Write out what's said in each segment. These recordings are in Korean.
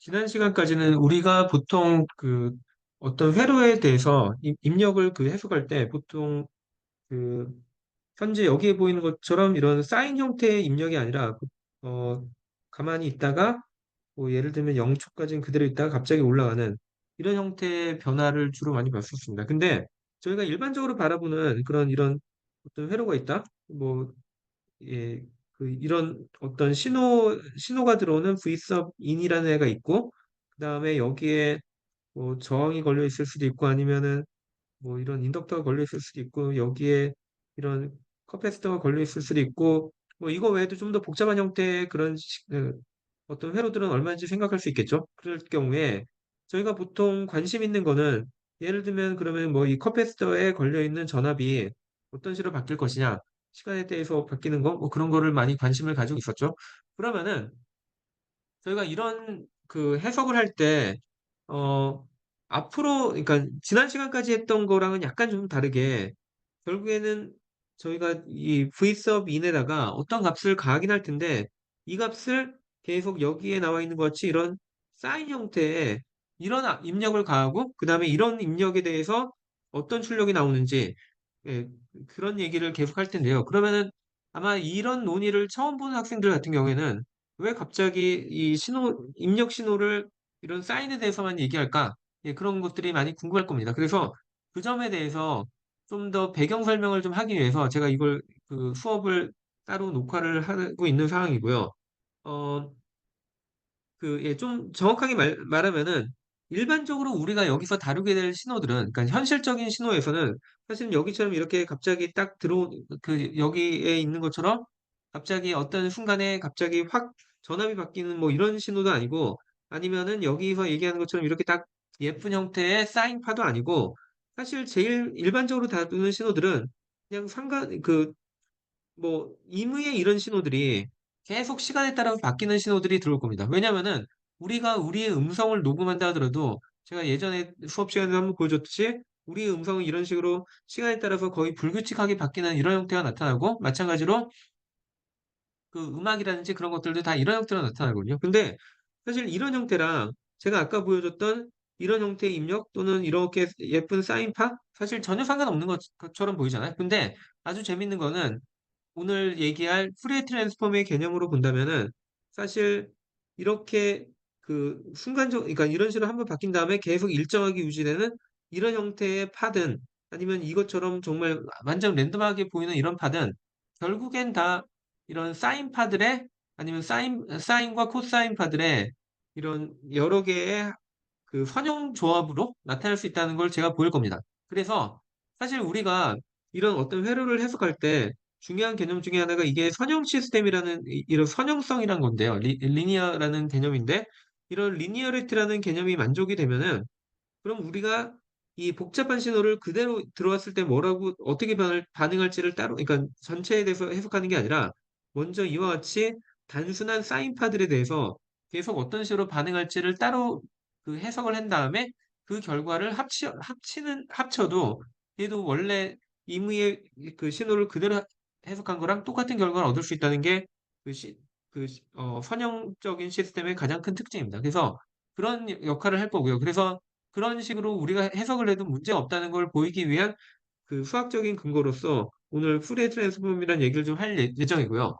지난 시간까지는 우리가 보통 그 어떤 회로에 대해서 입력을 해석할 때 보통 그 현재 여기에 보이는 것처럼 이런 사인 형태의 입력이 아니라 어 가만히 있다가 뭐 예를 들면 0초까지는 그대로 있다가 갑자기 올라가는 이런 형태의 변화를 주로 많이 봤었습니다. 근데 저희가 일반적으로 바라보는 그런 이런 어떤 회로가 있다. 뭐 예, 이런 어떤 신호가 들어오는 Vsub in이라는 애가 있고, 그 다음에 여기에 뭐 저항이 걸려 있을 수도 있고, 아니면은 뭐 이런 인덕터가 걸려 있을 수도 있고, 여기에 이런 커패시터가 걸려 있을 수도 있고, 뭐 이거 외에도 좀 더 복잡한 형태의 그런 어떤 회로들은 얼마인지 생각할 수 있겠죠. 그럴 경우에 저희가 보통 관심 있는 거는 예를 들면 그러면 뭐 이 커패시터에 걸려 있는 전압이 어떤 식으로 바뀔 것이냐, 시간에 대해서 바뀌는 거, 뭐 그런 거를 많이 관심을 가지고 있었죠. 그러면은 저희가 이런 해석을 할 때, 어, 앞으로, 그러니까 지난 시간까지 했던 거랑은 약간 좀 다르게, 결국에는 저희가 이 vsub in에다가 어떤 값을 가하긴 할 텐데, 이 값을 계속 여기에 나와 있는 것 같이 이런 사인 형태의 이런 입력을 가하고, 그 다음에 이런 입력에 대해서 어떤 출력이 나오는지, 예, 그런 얘기를 계속 할 텐데요. 그러면은 아마 이런 논의를 처음 보는 학생들 같은 경우에는 왜 갑자기 이 입력 신호를 이런 사인에 대해서만 얘기할까? 예, 그런 것들이 많이 궁금할 겁니다. 그래서 그 점에 대해서 좀 더 배경 설명을 좀 하기 위해서 제가 이걸 수업을 따로 녹화를 하고 있는 상황이고요. 어, 예, 좀 정확하게 말하면은 일반적으로 우리가 여기서 다루게 될 신호들은, 그러니까 현실적인 신호에서는 사실 여기처럼 이렇게 갑자기 딱 여기에 있는 것처럼 갑자기 어떤 순간에 갑자기 확 전압이 바뀌는 뭐 이런 신호도 아니고 아니면은 여기서 얘기하는 것처럼 이렇게 딱 예쁜 형태의 사인파도 아니고 사실 제일 일반적으로 다루는 신호들은 그냥 뭐 임의의 이런 신호들이 계속 시간에 따라서 바뀌는 신호들이 들어올 겁니다. 왜냐면은 우리가 우리의 음성을 녹음한다 하더라도 제가 예전에 수업 시간에 한번 보여줬듯이 우리의 음성은 이런 식으로 시간에 따라서 거의 불규칙하게 바뀌는 이런 형태가 나타나고 마찬가지로 음악이라든지 그런 것들도 다 이런 형태로 나타나거든요. 근데 사실 이런 형태랑 제가 아까 보여줬던 이런 형태의 입력 또는 이렇게 예쁜 사인파 사실 전혀 상관없는 것처럼 보이잖아요. 근데 아주 재밌는 거는 오늘 얘기할 프리에 트랜스폼의 개념으로 본다면은 사실 이렇게 그러니까 이런 식으로 한번 바뀐 다음에 계속 일정하게 유지되는 이런 형태의 파든 아니면 이것처럼 정말 완전 랜덤하게 보이는 이런 파든 결국엔 다 이런 사인파들의 아니면 사인과 코사인파들의 이런 여러 개의 선형 조합으로 나타날 수 있다는 걸 제가 보일 겁니다. 그래서 사실 우리가 이런 어떤 회로를 해석할 때 중요한 개념 중에 하나가 이게 선형 시스템이라는 이런 선형성이란 건데요. 리니어라는 개념인데 이런 리니어리티라는 개념이 만족이 되면은 그럼 우리가 이 복잡한 신호를 그대로 들어왔을 때 뭐라고 어떻게 반응할지를 따로 그러니까 전체에 대해서 해석하는 게 아니라 먼저 이와 같이 단순한 사인파들에 대해서 계속 어떤 식으로 반응할지를 따로 해석을 한 다음에 그 결과를 합쳐도 얘도 원래 임의의 신호를 그대로 해석한 거랑 똑같은 결과를 얻을 수 있다는 게 선형적인 시스템의 가장 큰 특징입니다. 그래서 그런 역할을 할 거고요. 그래서 그런 식으로 우리가 해석을 해도 문제가 없다는 걸 보이기 위한 수학적인 근거로서 오늘 푸리에 트랜스폼이라는 얘기를 좀 할 예정이고요.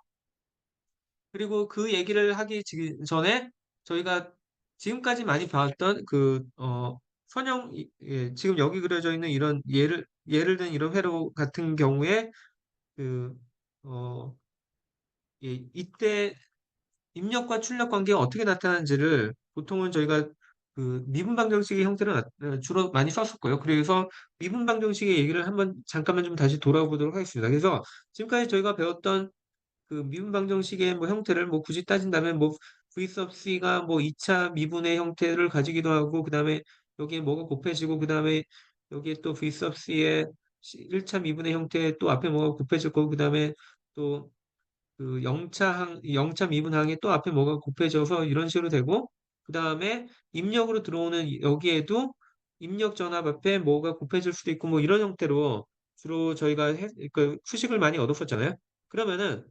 그리고 그 얘기를 하기 전에 저희가 지금까지 많이 봐왔던 예, 지금 여기 그려져 있는 이런 예를 든 이런 회로 같은 경우에 그, 어, 예, 이때 입력과 출력 관계가 어떻게 나타나는지를 보통은 저희가 미분 방정식의 형태로 주로 많이 썼었고요. 그래서 미분 방정식의 얘기를 한번 잠깐만 좀 다시 돌아보도록 하겠습니다. 그래서 지금까지 저희가 배웠던 미분 방정식의 뭐 형태를 뭐 굳이 따진다면 뭐 v sub c가 뭐 2차 미분의 형태를 가지기도 하고 그다음에 여기에 뭐가 곱해지고 그다음에 여기에 또 v sub c의 1차 미분의 형태 또 앞에 뭐가 곱해질 거고 그다음에 또 영차 미분항에 또 앞에 뭐가 곱해져서 이런 식으로 되고, 그 다음에 입력으로 들어오는 여기에도 입력 전압 앞에 뭐가 곱해질 수도 있고 뭐 이런 형태로 주로 저희가 후식을 많이 얻었었잖아요. 그러면은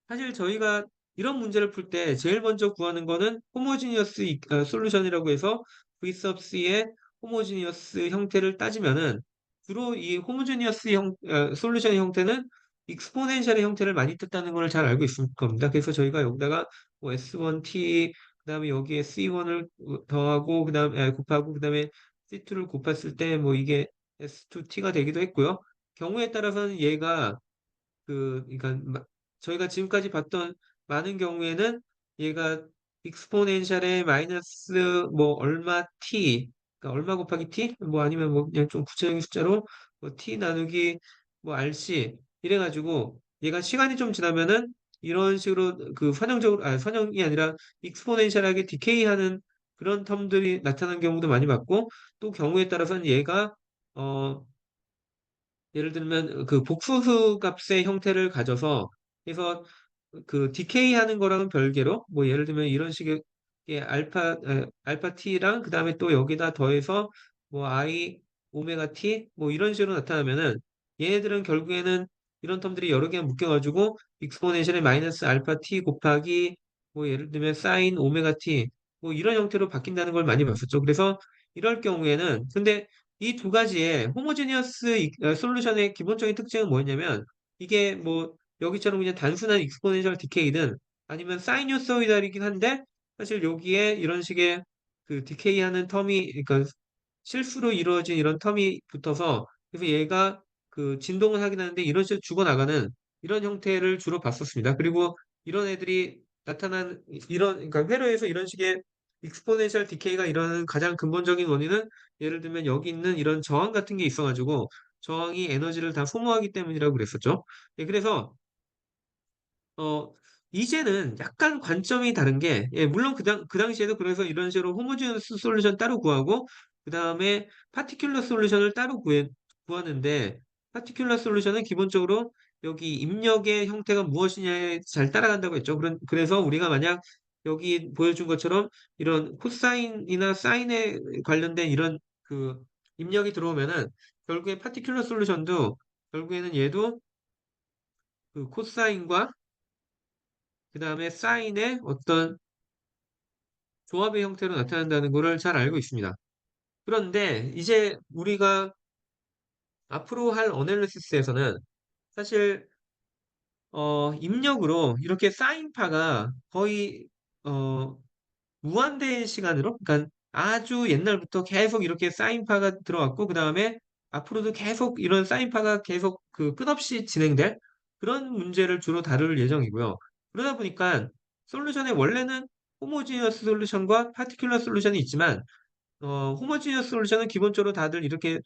사실 저희가 이런 문제를 풀 때 제일 먼저 구하는 거는 호모지니어스 솔루션이라고 해서 V sub C의 호모지니어스 형태를 따지면은 주로 이 호모지니어스 솔루션의 형태는 익스포넨셜의 형태를 많이 뜯다는 걸 잘 알고 있을 겁니다. 그래서 저희가 여기다가 뭐 S1T 그다음에 여기에 C1을 더하고 그다음에 곱하고 그다음에 C2를 곱했을 때 뭐 이게 S2T가 되기도 했고요. 경우에 따라서는 얘가 그러니까 저희가 지금까지 봤던 많은 경우에는 얘가 익스포넨셜의 마이너스 뭐 얼마 t, 그러니까 얼마 곱하기 t, 뭐 아니면 뭐 그냥 좀 구체적인 숫자로 뭐 t 나누기 뭐 rc 이래가지고 얘가 시간이 좀 지나면은 이런 식으로 그 선형적으로 선형이 아니라 익스포넨셜하게 디케이하는 그런 텀들이 나타나는 경우도 많이 봤고 또 경우에 따라서는 얘가 어 예를 들면 그 복소수 값의 형태를 가져서 그래서 그 디케이 하는 거랑은 별개로 뭐 예를 들면 이런 식의 알파 t랑 그다음에 또 여기다 더해서 뭐 i 오메가 t 뭐 이런 식으로 나타나면은 얘네들은 결국에는 이런 텀들이 여러 개 묶여가지고 익스포넨셜의 마이너스 알파 t 곱하기 뭐 예를 들면 사인 오메가 t 뭐 이런 형태로 바뀐다는 걸 많이 봤었죠. 그래서 이럴 경우에는 근데 이 두 가지의 호모지니어스 솔루션의 기본적인 특징은 뭐였냐면 이게 뭐 여기처럼 그냥 단순한 익스포넨셜 디케이든 아니면 사이누소이달이긴 한데 사실 여기에 이런 식의 그 디케이하는 텀이 그러니까 실수로 이루어진 이런 텀이 붙어서 그래서 얘가 그 진동을 하긴 하는데 이런 식으로 죽어나가는 이런 형태를 주로 봤었습니다. 그리고 이런 애들이 나타난 이런 그러니까 회로에서 이런 식의 익스포넨셜 디케이가 일어나는 가장 근본적인 원인은 예를 들면 여기 있는 이런 저항 같은 게 있어가지고 저항이 에너지를 다 소모하기 때문이라고 그랬었죠. 예, 그래서 어, 이제는 약간 관점이 다른 게, 예, 물론 그 당시에도 그래서 이런 식으로 호모지너스 솔루션 따로 구하고, 그 다음에 파티큘러 솔루션을 따로 구하는데, 파티큘러 솔루션은 기본적으로 여기 입력의 형태가 무엇이냐에 잘 따라간다고 했죠. 그래서 우리가 만약 여기 보여준 것처럼 이런 코사인이나 사인에 관련된 이런 그 입력이 들어오면은 결국에 파티큘러 솔루션도 결국에는 얘도 그 코사인과 그 다음에 사인의 어떤 조합의 형태로 나타난다는 것을 잘 알고 있습니다. 그런데 이제 우리가 앞으로 할 어널리시스에서는 사실 입력으로 이렇게 사인파가 거의 어, 무한대의 시간으로 그러니까 아주 옛날부터 계속 이렇게 사인파가 들어왔고 그 다음에 앞으로도 계속 이런 사인파가 계속 그 끝없이 진행될 그런 문제를 주로 다룰 예정이고요. 그러다 보니까 솔루션에 원래는 호모지니어스 솔루션과 파티큘러 솔루션이 있지만 호모지니어스 솔루션은 기본적으로 다들 이렇게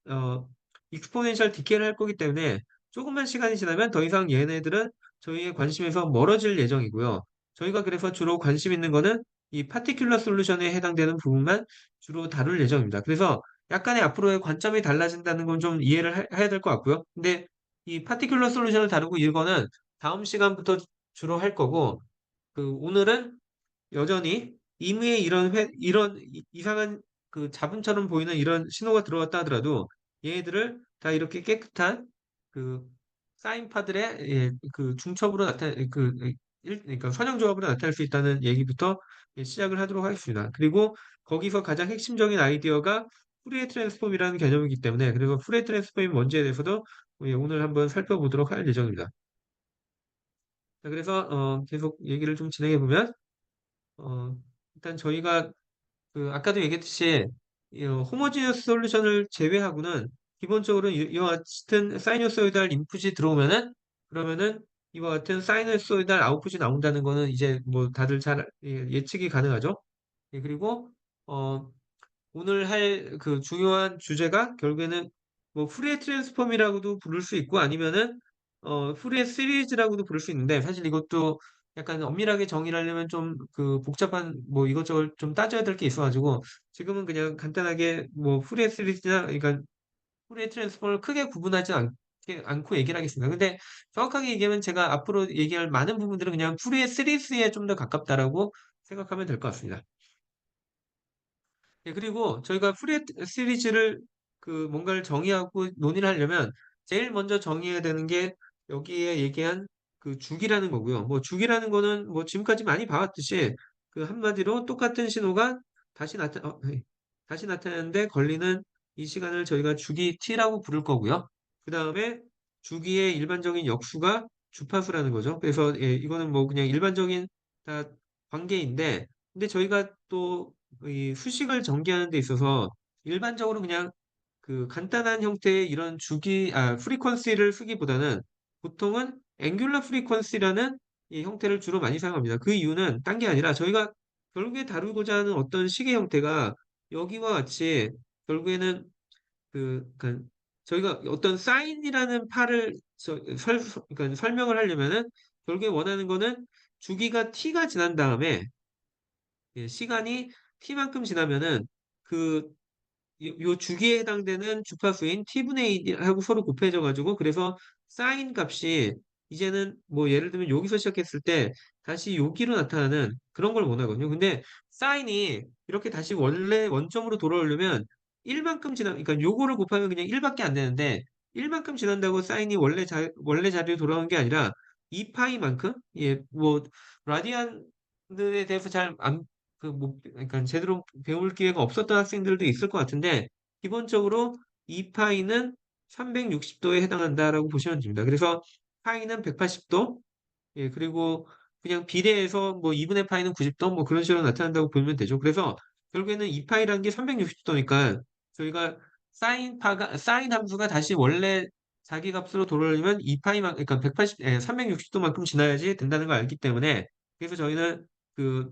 어, 익스포넨셜 디케이를 할 거기 때문에 조금만 시간이 지나면 더 이상 얘네들은 저희의 관심에서 멀어질 예정이고요. 저희가 그래서 주로 관심 있는 거는 이 파티큘러 솔루션에 해당되는 부분만 주로 다룰 예정입니다. 그래서 약간의 앞으로의 관점이 달라진다는 건 좀 이해를 해야 될 것 같고요. 근데 이 파티큘러 솔루션을 다루고 이거는 다음 시간부터 주로 할 거고, 그 오늘은 여전히 임의의 이런 이상한 그 자분처럼 보이는 이런 신호가 들어왔다 하더라도 얘네들을 다 이렇게 깨끗한 그 사인파들의 예, 그 중첩으로 그러니까 선형조합으로 나타낼 수 있다는 얘기부터 예, 시작을 하도록 하겠습니다. 그리고 거기서 가장 핵심적인 아이디어가 푸리에 트랜스폼이라는 개념이기 때문에 그래서 푸리에 트랜스폼이 뭔지에 대해서도 예, 오늘 한번 살펴보도록 할 예정입니다. 자, 그래서 계속 얘기를 좀 진행해 보면 어, 일단 저희가 아까도 얘기했듯이 이 호모지니어스 솔루션을 제외하고는 기본적으로 이와 같은 사이누소이달 인풋이 들어오면은 그러면은 이와 같은 사이누소이달 아웃풋이 나온다는 거는 이제 뭐 다들 잘 예측이 가능하죠. 예, 그리고 어, 오늘 할 그 중요한 주제가 결국에는 뭐 후리에 트랜스폼이라고도 부를 수 있고 아니면은 후리에 시리즈라고도 부를 수 있는데 사실 이것도 약간 엄밀하게 정의를 하려면 좀 그 복잡한 뭐 이것저것 좀 따져야 될 게 있어가지고 지금은 그냥 간단하게 뭐 후리에 시리즈나 그러니까 후리에 트랜스폼을 크게 않고 얘기를 하겠습니다. 근데 정확하게 얘기하면 제가 앞으로 얘기할 많은 부분들은 그냥 후리에 시리즈에 좀 더 가깝다라고 생각하면 될 것 같습니다. 예, 그리고 저희가 프리 시리즈를 그 뭔가를 정의하고 논의를 하려면 제일 먼저 정의해야 되는 게 여기에 얘기한 그 주기라는 거고요. 뭐 주기라는 거는 뭐 지금까지 많이 봐왔듯이 그 한마디로 똑같은 신호가 다시 나타나는데 걸리는 이 시간을 저희가 주기 t라고 부를 거고요. 그 다음에 주기의 일반적인 역수가 주파수라는 거죠. 그래서 예, 이거는 뭐 그냥 일반적인 다 관계인데, 근데 저희가 또 이 수식을 전개하는 데 있어서 일반적으로 그냥 그 간단한 형태의 이런 프리퀀시를 쓰기보다는 보통은 앵귤러 프리퀀시라는 이 형태를 주로 많이 사용합니다. 그 이유는 딴 게 아니라 저희가 결국에 다루고자 하는 어떤 식의 형태가 여기와 같이 결국에는 그러니까 저희가 어떤 사인이라는 팔을 그러니까 설명을 하려면은 결국에 원하는 거는 주기가 t가 지난 다음에 예, 시간이 t만큼 지나면은 그 요 주기에 해당되는 주파수인 t분의 1하고 서로 곱해져 가지고 그래서 사인 값이 이제는 뭐 예를 들면 여기서 시작했을 때 다시 여기로 나타나는 그런 걸 원하거든요. 근데 사인이 이렇게 다시 원래 원점으로 돌아오려면 1만큼 그러니까 요거를 곱하면 그냥 1밖에 안 되는데 1만큼 지난다고 사인이 원래 자리로 돌아오는 게 아니라 2파이만큼 예, 뭐 라디안에 대해서 잘 안 그러니까 제대로 배울 기회가 없었던 학생들도 있을 것 같은데, 기본적으로 이 파이는 360도에 해당한다라고 보시면 됩니다. 그래서 파이는 180도, 예, 그리고 그냥 비례해서 뭐 2분의 파이는 90도, 뭐 그런 식으로 나타난다고 보면 되죠. 그래서 결국에는 이 파이라는 게 360도니까 저희가 사인 함수가 다시 원래 자기 값으로 돌아오려면 이 파이만, 그러니까 360도만큼 지나야지 된다는 걸 알기 때문에, 그래서 저희는 그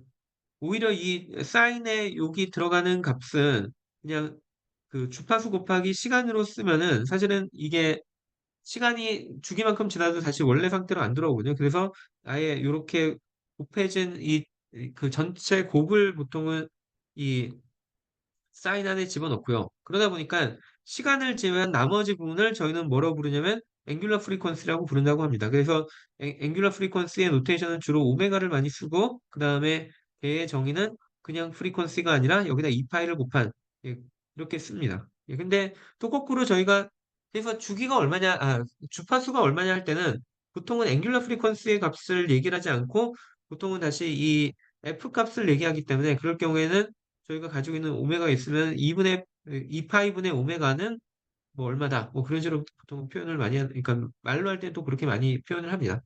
오히려 이 사인에 여기 들어가는 값은 그냥 그 주파수 곱하기 시간으로 쓰면은 사실은 이게 시간이 주기만큼 지나도 다시 원래 상태로 안 들어오거든요. 그래서 아예 이렇게 곱해진 그 전체 곱을 보통은 이 사인 안에 집어넣고요. 그러다 보니까 시간을 제외한 나머지 부분을 저희는 뭐라고 부르냐면 앵귤러 프리퀀시라고 부른다고 합니다. 그래서 앵귤러 프리퀀시의 노테이션은 주로 오메가를 많이 쓰고 그 다음에 대의 정의는 그냥 프리퀀시가 아니라 여기다 2파이를 곱한 예, 이렇게 씁니다. 예, 근데 또 거꾸로 저희가 그래서 주파수가 얼마냐 할 때는 보통은 앵귤러 프리퀀시의 값을 얘기를 하지 않고 보통은 다시 이 f 값을 얘기하기 때문에 그럴 경우에는 저희가 가지고 있는 오메가 있으면 2파이분의 오메가는 뭐 얼마다 뭐 그런 식으로 보통 표현을 그러니까 말로 할 때는 또 그렇게 많이 표현을 합니다.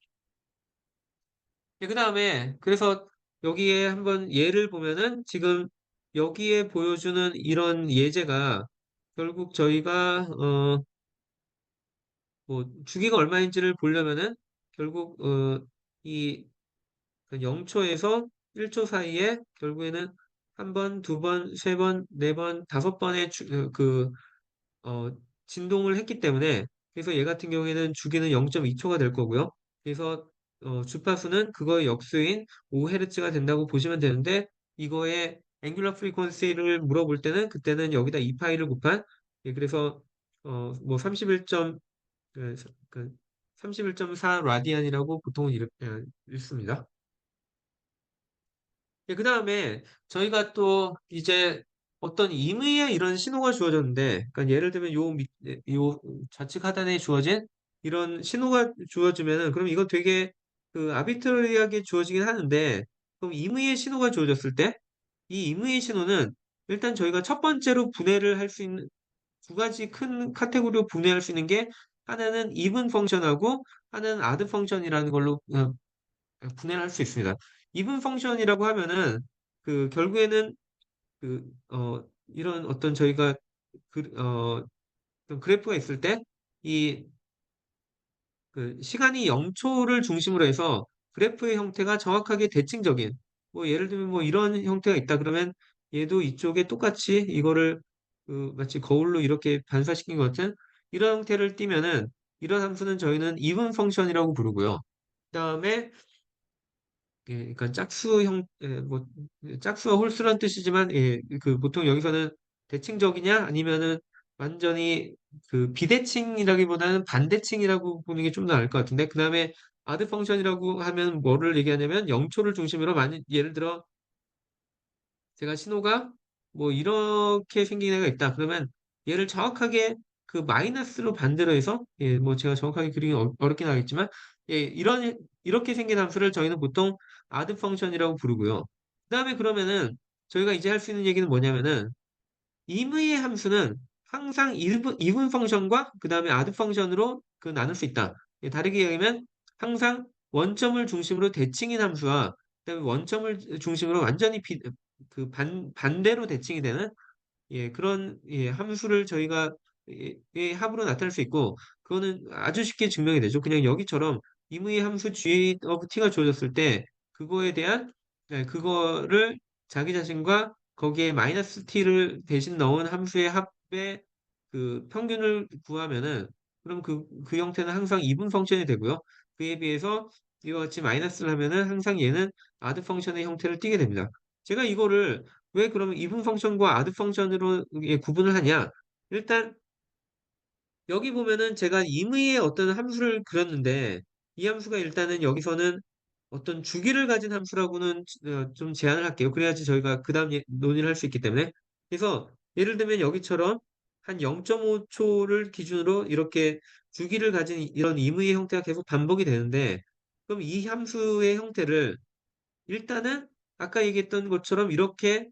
그 다음에 그래서 여기에 한번 예를 보면은 지금 여기에 보여주는 이런 예제가 결국 저희가 뭐 주기가 얼마인지를 보려면은 결국 이 0초에서 1초 사이에 결국에는 한 번, 두 번, 세 번, 네 번, 다섯 번의 어, 진동을 했기 때문에 그래서 얘 같은 경우에는 주기는 0.2초가 될 거고요. 그래서 주파수는 그거의 역수인 5Hz가 된다고 보시면 되는데 이거의 앵귤러 프리퀀시를 물어볼 때는 그때는 여기다 2파이를 곱한 예, 그래서 뭐 31.4 라디안이라고 보통은 읽습니다. 예, 그 다음에 저희가 또 이제 어떤 임의의 이런 신호가 주어졌는데, 그러니까 예를 들면 요 좌측 하단에 주어진 이런 신호가 주어지면은, 그럼 이거 되게 그 아비트러리하게 주어지긴 하는데, 그럼 임의의 신호가 주어졌을 때, 이 임의의 신호는 일단 저희가 첫 번째로 분해를 할 수 있는 두 가지 큰 카테고리로 분해할 수 있는 게 하나는 이븐 펑션하고 하나는 아드 펑션이라는 걸로 분해를 할 수 있습니다. 이분 펑션이라고 하면은 그 결국에는 이런 어떤 저희가 어떤 그래프가 있을 때 이 그 시간이 0초를 중심으로 해서 그래프의 형태가 정확하게 대칭적인 뭐 예를 들면 뭐 이런 형태가 있다 그러면 얘도 이쪽에 똑같이 이거를 그 마치 거울로 이렇게 반사시킨 것 같은 이런 형태를 띠면은 이런 함수는 저희는 이분 펑션이라고 부르고요. 그다음에 예, 그러니까 뭐, 짝수와 홀수란 뜻이지만, 예, 그, 보통 여기서는 대칭적이냐, 아니면은 완전히 그 비대칭이라기보다는 반대칭이라고 보는 게 좀 더 나을 것 같은데, 그 다음에 아드 펑션이라고 하면 뭐를 얘기하냐면, 0초를 중심으로 예를 들어, 제가 신호가 뭐 이렇게 생긴 애가 있다. 그러면 얘를 정확하게 그 마이너스로 반대로 해서, 예, 뭐 제가 정확하게 그리기 어렵긴 하겠지만, 예, 이렇게 생긴 함수를 저희는 보통 add 펑션이라고 부르고요. 그다음에 그러면은 저희가 이제 할 수 있는 얘기는 뭐냐면은 임의의 함수는 항상 이분 펑션과 그다음에 add 펑션으로 나눌 수 있다. 예, 다르게 얘기하면 항상 원점을 중심으로 대칭인 함수와 그다음에 원점을 중심으로 완전히 반대로 대칭이 되는 예, 그런 예, 함수를 저희가 예, 합으로 나타낼 수 있고 그거는 아주 쉽게 증명이 되죠. 그냥 여기처럼 임의의 함수 g of t가 주어졌을 때 그거에 대한 예, 그거를 자기 자신과 거기에 마이너스 t를 대신 넣은 함수의 합의 평균을 구하면은 그럼 그 형태는 항상 이분 펑션이 되고요. 그에 비해서 이와 같이 마이너스를 하면은 항상 얘는 아드 펑션의 형태를 띠게 됩니다. 제가 이거를 왜 그러면 이분 펑션과 아드 펑션으로 구분을 하냐? 일단 여기 보면은 제가 임의의 어떤 함수를 그렸는데 이 함수가 일단은 여기서는 어떤 주기를 가진 함수라고는 좀 제한을 할게요. 그래야지 저희가 그 다음 논의를 할 수 있기 때문에. 그래서 예를 들면 여기처럼 한 0.5초를 기준으로 이렇게 주기를 가진 이런 임의의 형태가 계속 반복이 되는데 그럼 이 함수의 형태를 일단은 아까 얘기했던 것처럼 이렇게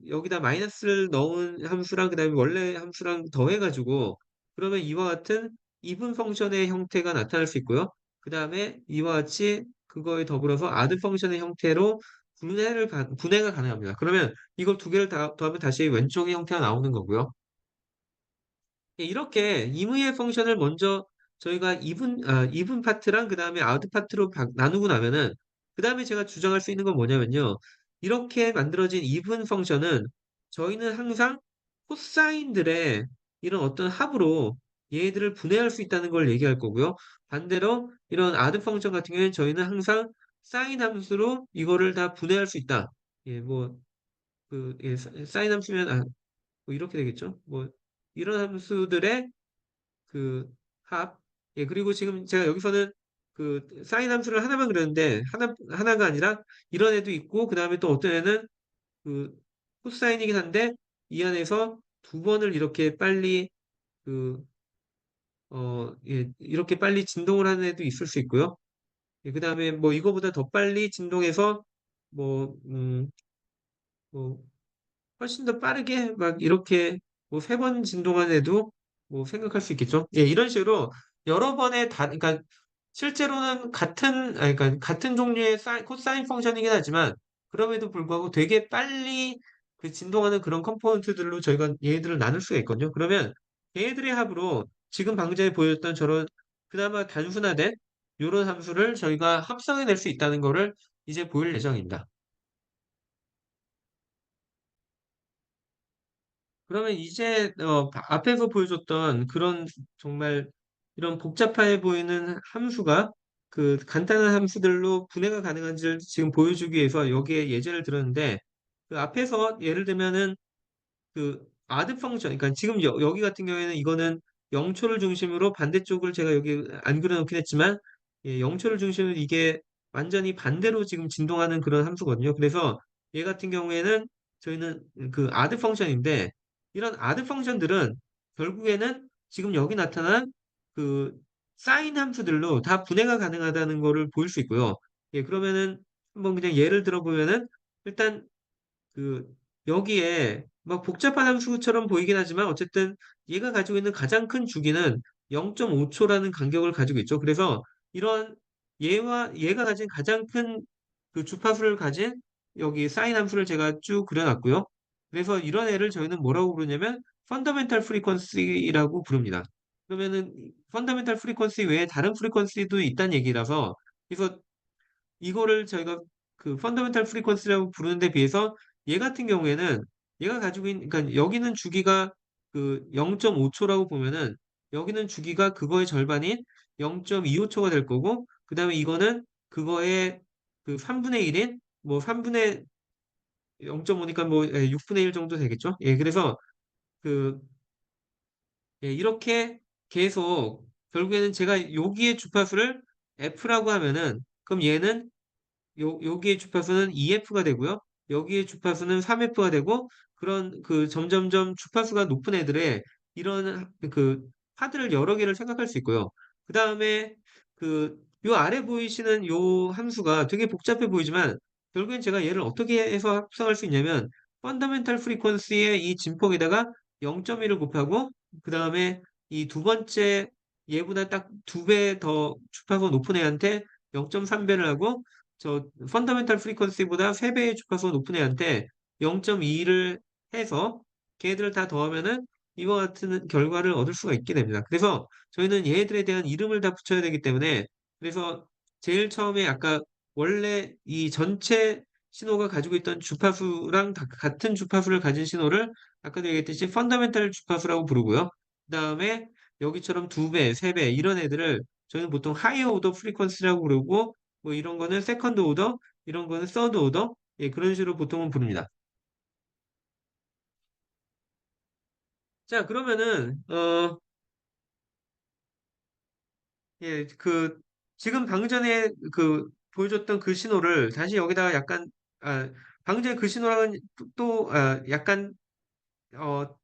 여기다 마이너스를 넣은 함수랑 그다음에 원래 함수랑 더해가지고 그러면 이와 같은 이분 펑션의 형태가 나타날 수 있고요. 그다음에 이와 같이 그거에 더불어서 아드 펑션의 형태로 분해가 가능합니다. 그러면 이걸 두 개를 더하면 다시 왼쪽의 형태가 나오는 거고요. 예, 이렇게 임의의 펑션을 먼저 저희가 이분 파트랑 그 다음에 아웃 파트로 나누고 나면은 그 다음에 제가 주장할 수 있는 건 뭐냐면요. 이렇게 만들어진 이분 펑션은 저희는 항상 코사인들의 이런 어떤 합으로 얘들을 분해할 수 있다는 걸 얘기할 거고요. 반대로 이런 아드 펑션 같은 경우에는 저희는 항상 사인 함수로 이거를 다 분해할 수 있다. 예, 뭐, 예, 사인 함수면, 뭐 이렇게 되겠죠. 뭐, 이런 함수들의 그 합. 예, 그리고 지금 제가 여기서는 사인 함수를 하나만 그렸는데, 하나가 아니라 이런 애도 있고, 그 다음에 또 어떤 애는 그 코사인이긴 한데, 이 안에서 두 번을 이렇게 빨리 그, 예, 이렇게 빨리 진동을 하는 애도 있을 수 있고요. 예, 그 다음에 뭐 이거보다 더 빨리 진동해서 뭐, 뭐 훨씬 더 빠르게 막 이렇게 뭐 세 번 진동한 애도 뭐 생각할 수 있겠죠. 예, 이런 식으로 여러 번의 그러니까 실제로는 그러니까 같은 종류의 코사인 펑션이긴 하지만 그럼에도 불구하고 되게 빨리 진동하는 그런 컴포넌트들로 저희가 얘들을 나눌 수가 있거든요. 그러면 얘들의 합으로 지금 방금 전에 보여줬던 저런 그나마 단순화된 이런 함수를 저희가 합성해낼 수 있다는 거를 이제 보일 예정입니다. 그러면 이제 앞에서 보여줬던 그런 정말 이런 복잡해 보이는 함수가 간단한 함수들로 분해가 가능한지를 지금 보여주기 위해서 여기에 예제를 들었는데 그 앞에서 예를 들면은 아드 펑션, 그러니까 지금 여기 같은 경우에는 이거는 0초를 중심으로 반대쪽을 제가 여기 안 그려놓긴 했지만 예, 0초를 중심으로 이게 완전히 반대로 지금 진동하는 그런 함수거든요. 그래서 얘 같은 경우에는 저희는 아드 펑션인데 이런 아드 펑션들은 결국에는 지금 여기 나타난 그 사인 함수들로 다 분해가 가능하다는 거를 보일 수 있고요. 예, 그러면은 한번 그냥 예를 들어 보면은 일단 그 여기에 막 복잡한 함수처럼 보이긴 하지만 어쨌든 얘가 가지고 있는 가장 큰 주기는 0.5초라는 간격을 가지고 있죠. 그래서 이런 얘가 가진 가장 큰 주파수를 가진 여기 사인 함수를 제가 쭉 그려놨고요. 그래서 이런 애를 저희는 뭐라고 부르냐면 펀더멘탈 프리퀀시라고 부릅니다. 그러면은 펀더멘탈 프리퀀시 외에 다른 프리퀀시도 있다는 얘기라서 그래서 이거를 저희가 펀더멘탈 프리퀀시라고 부르는 데 비해서 얘 같은 경우에는 얘가 가지고 있는 그러니까 여기는 주기가 0.5초라고 보면은 여기는 주기가 그거의 절반인 0.25초가 될 거고 그다음에 이거는 그거의 3분의 1인 뭐 3분의 0.5니까 뭐 6분의 1 정도 되겠죠. 예, 그래서 그 예, 이렇게 계속 결국에는 제가 여기의 주파수를 F라고 하면은 그럼 얘는 여기의 주파수는 EF가 되고요. 여기의 주파수는 3F가 되고 그런 점점점 주파수가 높은 애들의 이런 파들을 여러 개를 생각할 수 있고요. 그 다음에 요 아래 보이시는 요 함수가 되게 복잡해 보이지만 결국엔 제가 얘를 어떻게 해서 합성할 수 있냐면 펀더멘탈 프리퀀시의 이 진폭에다가 0.1을 곱하고 그 다음에 이 두 번째 얘보다 딱 두 배 더 주파수 높은 애한테 0.3배를 하고 저 펀더멘탈 프리퀀시보다 3배의 주파수 높은 애한테 0.2를 해서 걔들을 다 더하면은 이와 같은 결과를 얻을 수가 있게 됩니다. 그래서 저희는 얘들에 대한 이름을 다 붙여야 되기 때문에 그래서 제일 처음에 아까 원래 이 전체 신호가 가지고 있던 주파수랑 같은 주파수를 가진 신호를 아까도 얘기했듯이 펀더멘탈 주파수라고 부르고요. 그다음에 여기처럼 두 배, 세 배 이런 애들을 저희는 보통 하이어 오더 프리퀀시라고 부르고 뭐 이런 거는 세컨드 오더, 이런 거는 서드 오더 예, 그런 식으로 보통은 부릅니다. 자, 그러면은 예, 지금 방금 전에 보여줬던 그 신호를 다시 여기다가 약간, 방금 전에 그 신호랑은 약간,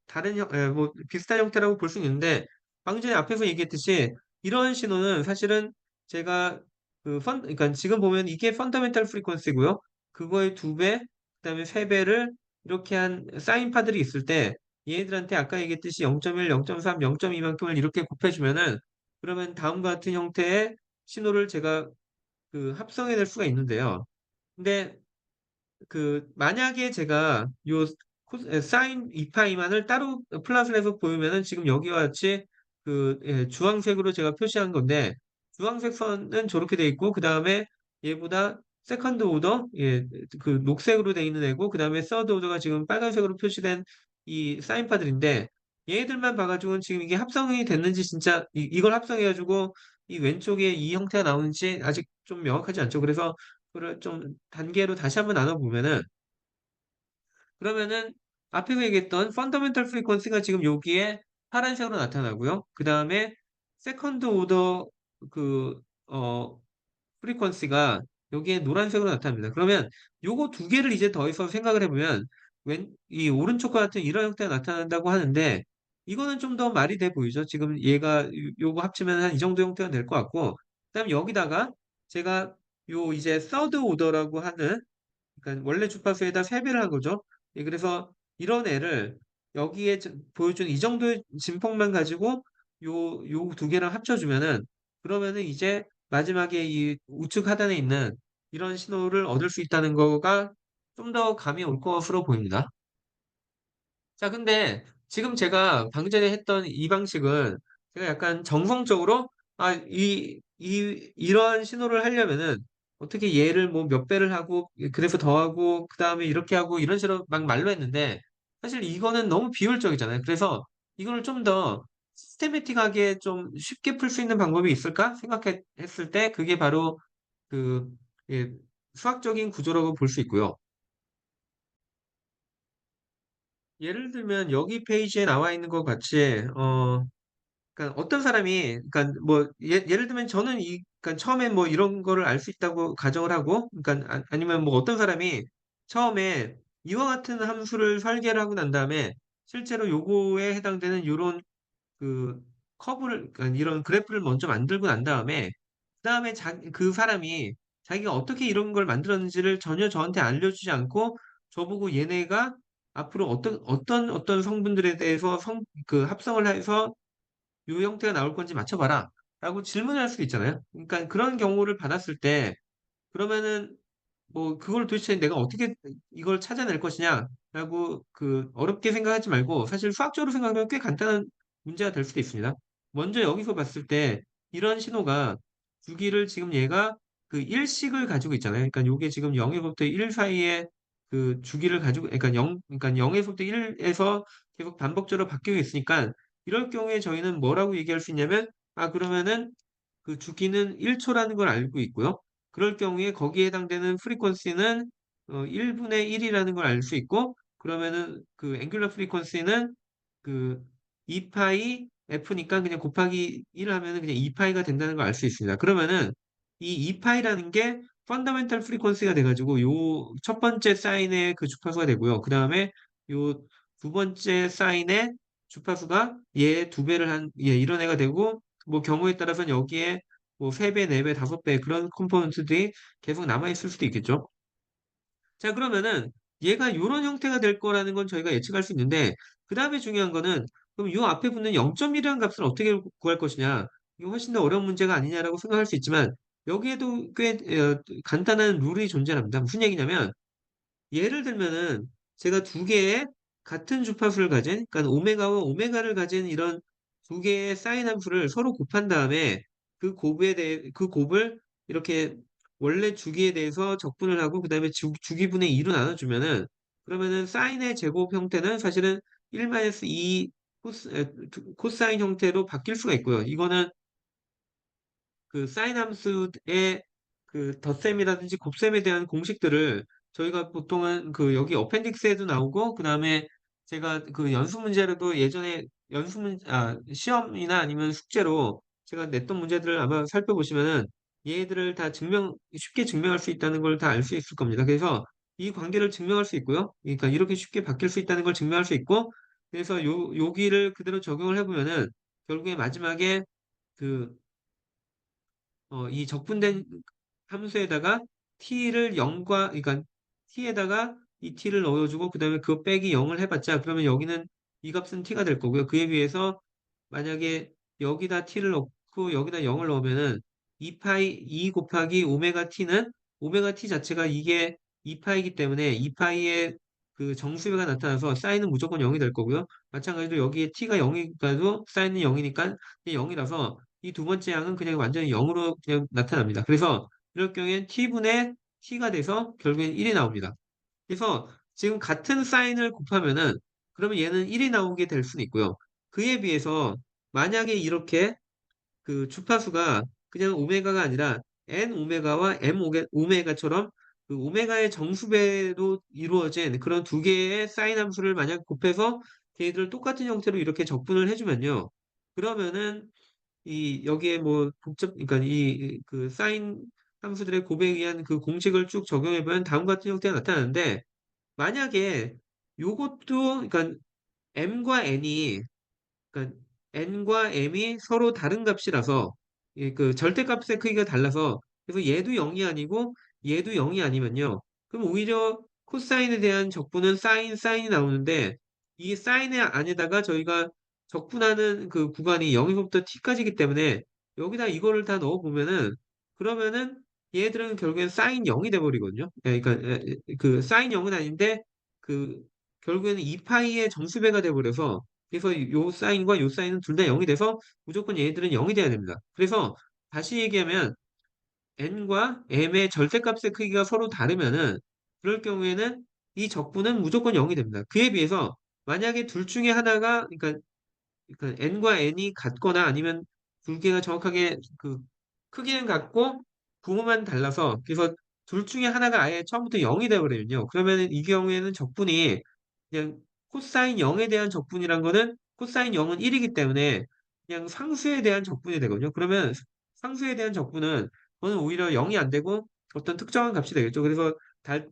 다른 뭐, 비슷한 형태라고 볼 수 있는데, 방금 전에 앞에서 얘기했듯이, 이런 신호는 사실은 제가, 그러니까 지금 보면 이게 펀더멘탈 프리퀀시고요. 그거의 두 배, 그 다음에 세 배를 이렇게 한 사인파들이 있을 때, 얘네들한테 아까 얘기했듯이 0.1, 0.3, 0.2만큼을 이렇게 곱해주면은, 그러면 다음과 같은 형태의 신호를 제가 합성해낼 수가 있는데요. 근데 만약에 제가 사인 2파이만을 따로 플롯을 해서 보이면은 지금 여기와 같이 주황색으로 제가 표시한 건데, 주황색 선은 저렇게 돼 있고, 그 다음에 얘보다 세컨드 오더, 예, 녹색으로 돼 있는 애고, 그 다음에 서드 오더가 지금 빨간색으로 표시된 이 사인파들인데, 얘들만 봐가지고는 지금 이게 합성이 됐는지 진짜, 이걸 합성해가지고 이 왼쪽에 이 형태가 나오는지 아직 좀 명확하지 않죠. 그래서 그걸 좀 단계로 다시 한번 나눠보면은 그러면은 앞에서 얘기했던 펀더멘탈 프리퀀시가 지금 여기에 파란색으로 나타나고요. 그 다음에 세컨드 오더 그, 어, 프리퀀시가 여기에 노란색으로 나타납니다. 그러면 요거 두 개를 이제 더해서 생각을 해보면 이 오른쪽과 같은 이런 형태가 나타난다고 하는데 이거는 좀 더 말이 돼 보이죠. 지금 얘가 요거 합치면 한 이 정도 형태가 될 것 같고 그다음 여기다가 제가 요 이제 서드 오더라고 하는 그러니까 원래 주파수에다 3배를 한 거죠. 예, 그래서 이런 애를 여기에 보여준 이 정도의 진폭만 가지고 요 두 개랑 합쳐주면은 그러면은 이제 마지막에 이 우측 하단에 있는 이런 신호를 얻을 수 있다는 거가 좀 더 감이 올 것으로 보입니다. 자, 근데 지금 제가 방금 전에 했던 이 방식은 제가 약간 정성적으로 이러한 신호를 하려면은 어떻게 얘를 뭐 몇 배를 하고 그래서 더하고 그 다음에 이렇게 하고 이런 식으로 막 말로 했는데 사실 이거는 너무 비효율적이잖아요. 그래서 이거를 좀 더 시스테매틱하게 좀 쉽게 풀 수 있는 방법이 있을까 생각했을 때 그게 바로 그 예, 수학적인 구조라고 볼 수 있고요. 예를 들면 여기 페이지에 나와 있는 것 같이 그러니까 어떤 사람이 그러니까 뭐 예를 들면 저는 그러니까 처음에 뭐 이런 거를 알 수 있다고 가정을 하고 그러니까 아니면 뭐 어떤 사람이 처음에 이와 같은 함수를 설계를 하고 난 다음에 실제로 요거에 해당되는 요런 그 그러니까 이런 그래프를 먼저 만들고 난 다음에 그다음에 그 사람이 자기가 어떻게 이런 걸 만들었는지를 전혀 저한테 알려주지 않고 저보고 얘네가 앞으로 어떤 성분들에 대해서 합성을 해서 요 형태가 나올 건지 맞춰봐라 라고 질문을 할 수도 있잖아요. 그러니까 그런 경우를 받았을 때 그러면은 뭐 그걸 도대체 내가 어떻게 이걸 찾아낼 것이냐라고 어렵게 생각하지 말고 사실 수학적으로 생각하면 꽤 간단한 문제가 될 수도 있습니다. 먼저 여기서 봤을 때 이런 신호가 주기를 지금 얘가 일식을 가지고 있잖아요. 그러니까 요게 지금 0에서부터 1 사이에 주기를 가지고 그러니까 0에서부터 1에서 계속 반복적으로 바뀌고 있으니까 이럴 경우에 저희는 뭐라고 얘기할 수 있냐면 그러면은 그 주기는 1초라는 걸 알고 있고요. 그럴 경우에 거기에 해당되는 프리퀀시는 1분의 1이라는 걸 알 수 있고 그러면은 앵귤러 프리퀀시는 그 2파이 F니까 그냥 곱하기 1 하면은 그냥 2파이가 된다는 걸 알 수 있습니다. 그러면은 이 2파이라는 게 펀더멘탈 프리퀀시가 돼가지고 요 첫 번째 사인의 그 주파수가 되고요. 그 다음에 요 두 번째 사인의 주파수가 얘 두 배를 얘 이런 애가 되고 뭐 경우에 따라서는 여기에 뭐 3배, 4배, 5배 그런 컴포넌트들이 계속 남아있을 수도 있겠죠. 자, 그러면은 얘가 요런 형태가 될 거라는 건 저희가 예측할 수 있는데, 그 다음에 중요한 거는 그럼 요 앞에 붙는 0.1이라는 값을 어떻게 구할 것이냐. 이거 훨씬 더 어려운 문제가 아니냐라고 생각할 수 있지만, 여기에도 꽤 간단한 룰이 존재합니다. 무슨 얘기냐면, 예를 들면은 제가 두 개의 같은 주파수를 가진, 그러니까 오메가와 오메가를 가진 이런 두 개의 사인 함수를 서로 곱한 다음에 그 곱을 이렇게 원래 주기에 대해서 적분을 하고 그다음에 주기분의 2로 나눠주면은 그러면은 사인의 제곱 형태는 사실은 1-2 코사인 형태로 바뀔 수가 있고요. 이거는 그 사인 함수의 그 덧셈이라든지 곱셈에 대한 공식들을 저희가 보통은 그 여기 어펜딕스에도 나오고 그다음에 제가 그 연수 문제로도 예전에 시험이나 아니면 숙제로 제가 냈던 문제들을 아마 살펴보시면은 얘들을 다 쉽게 증명할 수 있다는 걸 다 알 수 있을 겁니다. 그래서 이 관계를 증명할 수 있고요. 그러니까 이렇게 쉽게 바뀔 수 있다는 걸 증명할 수 있고 그래서 여기를 그대로 적용을 해보면은 결국에 마지막에 그 이 적분된 함수에다가 t를 0과, 그러니까 t에다가 이 t를 넣어주고, 그 다음에 그거 빼기 0을 해봤자, 그러면 여기는 이 값은 t가 될 거고요. 그에 비해서 만약에 여기다 t를 넣고 여기다 0을 넣으면은 2 곱하기 오메가 t는 오메가 t 자체가 이게 2파이기 때문에 2파이의 그 정수배가 나타나서 사인은 무조건 0이 될 거고요. 마찬가지로 여기에 t가 0이니까도 사인은 0이니까 0이라서 이 두 번째 양은 그냥 완전히 0으로 그냥 나타납니다. 그래서 이럴 경우엔 t분의 t가 돼서 결국엔 1이 나옵니다. 그래서 지금 같은 사인을 곱하면은 그러면 얘는 1이 나오게 될 수는 있고요. 그에 비해서 만약에 이렇게 그 주파수가 그냥 오메가가 아니라 n 오메가와 m 오메가처럼 그 오메가의 정수배로 이루어진 그런 두 개의 사인 함수를 만약 곱해서 걔들을 똑같은 형태로 이렇게 적분을 해주면요. 그러면은 이 여기에 뭐 그러니까 이 그 사인 함수들의 곱에 의한 그 공식을 쭉 적용해 보면 다음 같은 형태가 나타나는데 만약에 요것도 그러니까 m과 n이 그러니까 n과 m이 서로 다른 값이라서 그 절대값의 크기가 달라서 그래서 얘도 0이 아니고 얘도 0이 아니면요. 그럼 오히려 코사인에 대한 적분은 사인이 나오는데 이 사인의 안에다가 저희가 적분하는 그 구간이 0에서부터 t까지이기 때문에 여기다 이거를 다 넣어보면은 그러면은 얘들은 결국엔 사인 0이 돼버리거든요. 그러니까 그 사인 0은 아닌데 그 결국에는 2파이의 정수배가 돼버려서 그래서 요 사인과 요 사인은 둘 다 0이 돼서 무조건 얘네들은 0이 돼야 됩니다. 그래서 다시 얘기하면 n과 m의 절대값의 크기가 서로 다르면은 그럴 경우에는 이 적분은 무조건 0이 됩니다. 그에 비해서 만약에 둘 중에 하나가 그러니까 n과 n이 같거나 아니면 두 개가 정확하게 그 크기는 같고 부호만 달라서 그래서 둘 중에 하나가 아예 처음부터 0이 되어버리면요. 그러면 이 경우에는 적분이 그냥 코사인 0에 대한 적분이란 거는 코사인 0은 1이기 때문에 그냥 상수에 대한 적분이 되거든요. 그러면 상수에 대한 적분은 그거는 오히려 0이 안 되고 어떤 특정한 값이 되겠죠. 그래서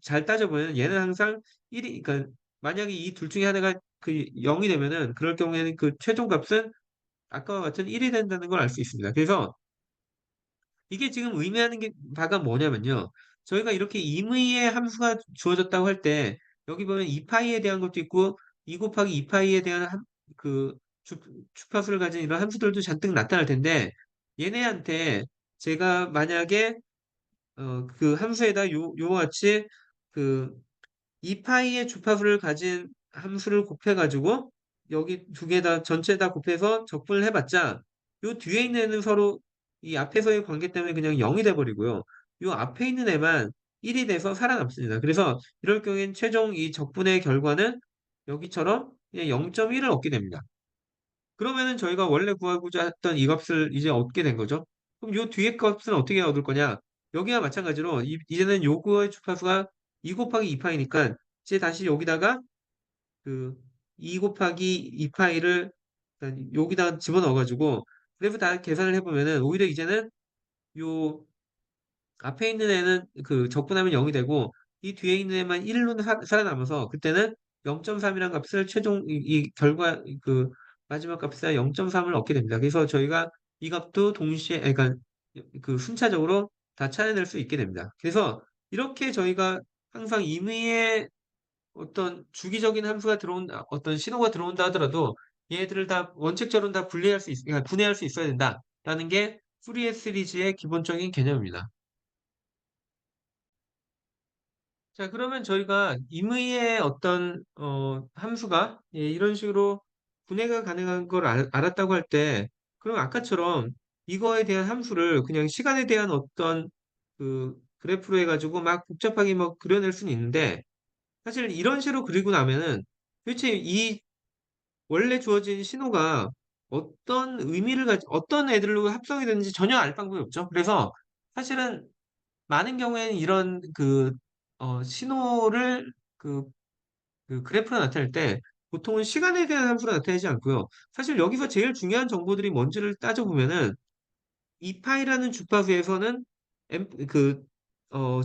잘 따져보면 얘는 항상 1이 그러니까 만약에 이 둘 중에 하나가 그 0이 되면은 그럴 경우에는 그 최종 값은 아까와 같은 1이 된다는 걸 알 수 있습니다. 그래서 이게 지금 의미하는 바가 뭐냐면요. 저희가 이렇게 임의의 함수가 주어졌다고 할 때 여기 보면 2파이에 대한 것도 있고 2 곱하기 2파이에 대한 그 주파수를 가진 이런 함수들도 잔뜩 나타날 텐데 얘네한테 제가 만약에 그 함수에다 요와 같이 그 2파이의 주파수를 가진 함수를 곱해가지고 여기 두 개 다 전체 다 곱해서 적분을 해봤자 요 뒤에 있는 애는 서로 이 앞에서의 관계 때문에 그냥 0이 돼버리고요. 요 앞에 있는 애만 1이 돼서 살아남습니다. 그래서 이럴 경우엔 최종 이 적분의 결과는 여기처럼 그냥 0.1을 얻게 됩니다. 그러면은 저희가 원래 구하고자 했던 이 값을 이제 얻게 된 거죠. 그럼 요 뒤에 값은 어떻게 얻을 거냐? 여기와 마찬가지로 이제는 요거의 주파수가 2 곱하기 2파이니까 이제 다시 여기다가 그 2 곱하기 2파이를 여기다 집어넣어가지고 그래프 다 계산을 해보면은 오히려 이제는 요 앞에 있는 애는 그 적분하면 0이 되고 이 뒤에 있는 애만 1로 살아남아서 그때는 0.3이라는 값을 최종 이 결과 그 마지막 값에 0.3을 얻게 됩니다. 그래서 저희가 이 값도 동시에 그러니까 그 순차적으로 다 찾아낼 수 있게 됩니다. 그래서 이렇게 저희가 항상 임의의 어떤 주기적인 함수가 어떤 신호가 들어온다 하더라도 얘들을 다 원칙적으로 다 그러니까 분해할 수 있어야 된다라는 게 푸리에 시리즈의 기본적인 개념입니다. 자, 그러면 저희가 임의의 어떤 함수가 이런 식으로 분해가 가능한 걸 알았다고 할 때, 그럼 아까처럼 이거에 대한 함수를 그냥 시간에 대한 어떤 그 그래프로 해가지고 막 복잡하게 뭐 그려낼 수는 있는데, 사실 이런 식으로 그리고 나면은 도대체 이 원래 주어진 신호가 어떤 애들로 합성이 되는지 전혀 알 방법이 없죠. 그래서 사실은 많은 경우에는 이런 신호를 그, 그 그래프로 나타낼 때 보통은 시간에 대한 함수로 나타내지 않고요. 사실 여기서 제일 중요한 정보들이 뭔지를 따져보면은 이 파이라는 주파수에서는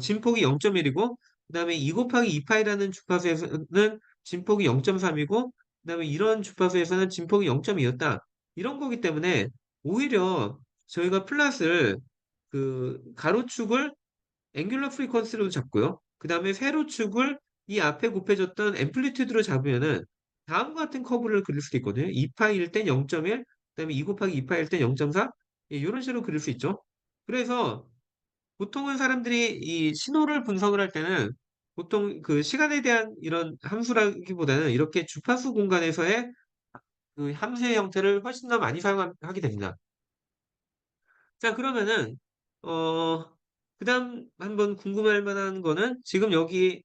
진폭이 0.1이고, 그 다음에 2 곱하기 2파이라는 주파수에서는 진폭이 0.3이고, 그 다음에 이런 주파수에서는 진폭이 0.2였다. 이런 거기 때문에 오히려 저희가 플랫을 가로축을 앵귤러 프리퀀시로 잡고요. 그 다음에 세로축을 이 앞에 곱해졌던 앰플리튜드로 잡으면은 다음과 같은 커브를 그릴 수도 있거든요. 2파일 땐 0.1, 그 다음에 2 곱하기 2파일 땐 0.4, 이런 식으로 그릴 수 있죠. 그래서 보통은 사람들이 이 신호를 분석을 할 때는 보통 그 시간에 대한 이런 함수라기보다는 이렇게 주파수 공간에서의 그 함수의 형태를 훨씬 더 많이 사용하게 됩니다. 자, 그러면은, 그 다음 한번 궁금할 만한 거는 지금 여기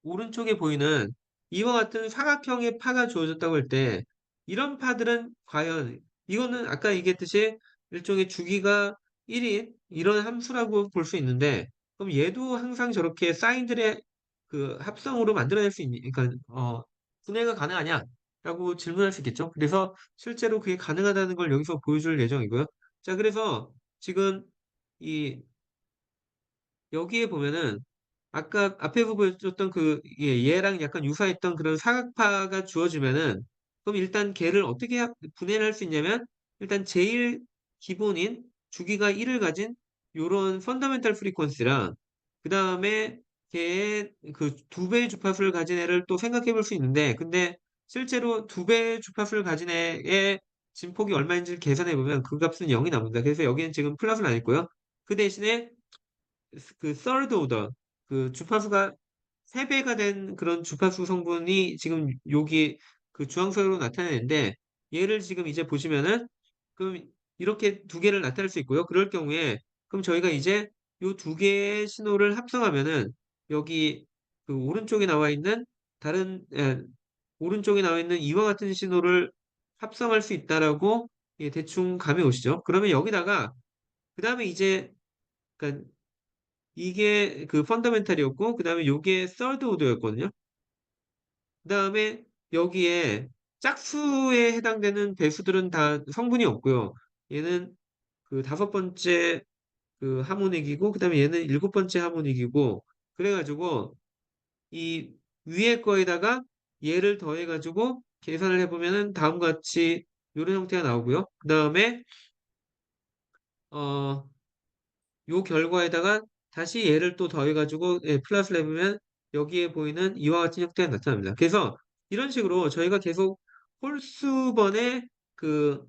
오른쪽에 보이는 이와 같은 사각형의 파가 주어졌다고 할 때, 이런 파들은 과연, 이거는 아까 얘기했듯이 일종의 주기가 1인 이런 함수라고 볼 수 있는데, 그럼 얘도 항상 저렇게 사인들의 그 합성으로 만들어낼 수 그러니까, 분해가 가능하냐? 라고 질문할 수 있겠죠. 그래서 실제로 그게 가능하다는 걸 여기서 보여줄 예정이고요. 자, 그래서 지금 이 여기에 보면은 아까 앞에서 보여줬던 얘랑 약간 유사했던 그런 사각파가 주어지면은 그럼 일단 걔를 어떻게 분해를 할 수 있냐면 일단 제일 기본인 주기가 1을 가진 요런 펀더멘탈 프리퀀시랑 그 다음에 걔의 그 두 배의 주파수를 가진 애를 또 생각해 볼 수 있는데 근데 실제로 두 배의 주파수를 가진 애의 진폭이 얼마인지를 계산해 보면 그 값은 0이 나옵니다. 그래서 여기는 지금 플러스는 안 있고요. 그 대신에 그 third order 그 주파수가 3배가 된 그런 주파수 성분이 지금 여기 그 주황색으로 나타내는데 얘를 지금 이제 보시면은 그럼 이렇게 두 개를 나타낼 수 있고요. 그럴 경우에 그럼 저희가 이제 요 두 개의 신호를 합성하면은 여기 그 오른쪽에 나와 있는 다른 오른쪽에 나와 있는 이와 같은 신호를 합성할 수 있다라고 대충 감이 오시죠. 그러면 여기다가 그 다음에 이제 그러니까 이게 그 펀더멘탈이었고 그다음에 요게 서드 오더였거든요. 그다음에 여기에 짝수에 해당되는 배수들은 다 성분이 없고요. 얘는 그 다섯 번째 그 하모닉이고 그다음에 얘는 일곱 번째 하모닉이고 그래가지고 이 위에 거에다가 얘를 더해가지고 계산을 해보면은 다음과 같이 이런 형태가 나오고요. 그다음에 어 요 결과에다가 다시 얘를 또 더해가지고 플러스를 해보면 여기에 보이는 이와 같은 형태가 나타납니다. 그래서 이런 식으로 저희가 계속 홀수번의 그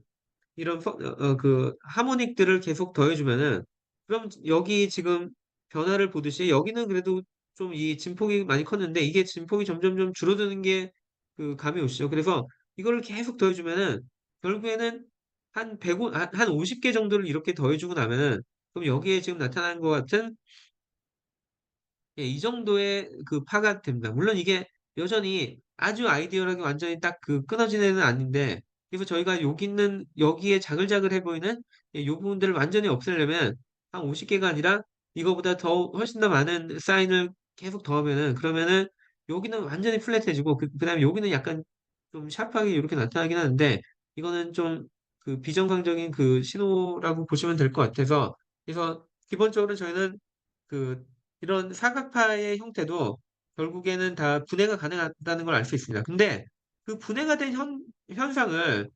이런 그 하모닉들을 계속 더해주면은 그럼 여기 지금 변화를 보듯이 여기는 그래도 좀 이 진폭이 많이 컸는데 이게 진폭이 점점점 줄어드는 게 그 감이 오시죠. 그래서 이거를 계속 더해주면은 결국에는 한 50개 정도를 이렇게 더해주고 나면은 그럼 여기에 지금 나타난 것 같은 이 정도의 그 파가 됩니다. 물론 이게 여전히 아주 아이디어하게 완전히 딱 그 끊어진 애는 아닌데, 그래서 저희가 여기에 자글자글해 보이는 이 부분들을 완전히 없애려면 한 50개가 아니라 이거보다 훨씬 더 많은 사인을 계속 더하면은, 그러면은 여기는 완전히 플랫해지고, 그다음에 여기는 약간 좀 샤프하게 이렇게 나타나긴 하는데, 이거는 좀 그 비정상적인 그 신호라고 보시면 될 것 같아서, 그래서 기본적으로 저희는 그 이런 사각파의 형태도 결국에는 다 분해가 가능하다는 걸 알 수 있습니다. 근데 그 분해가 된 현상을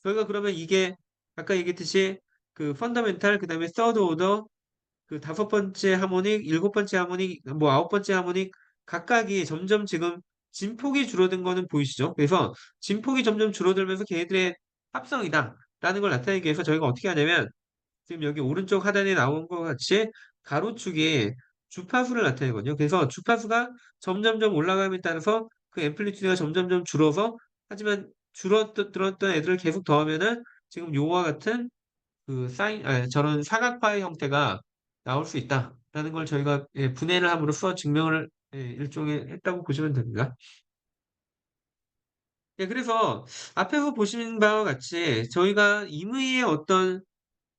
저희가 그러면 이게 아까 얘기했듯이 그 펀더멘탈, 그다음에 서드 오더, 그 다섯 번째 하모닉, 일곱 번째 하모닉, 뭐 아홉 번째 하모닉 각각이 점점 지금 진폭이 줄어든 거는 보이시죠? 그래서 진폭이 점점 줄어들면서 걔네들의 합성이다라는 걸 나타내기 위해서 저희가 어떻게 하냐면 지금 여기 오른쪽 하단에 나온 것 같이 가로축이 주파수를 나타내거든요. 그래서 주파수가 점점점 올라감에 따라서 그 앰플리튜드가 점점점 줄어서 하지만 줄어들었던 애들을 계속 더하면은 지금 요와 같은 그 저런 사각파의 형태가 나올 수 있다라는 걸 저희가 분해를 함으로써 증명을 일종의 했다고 보시면 됩니다. 그래서 앞에서 보신 바와 같이 저희가 임의의 어떤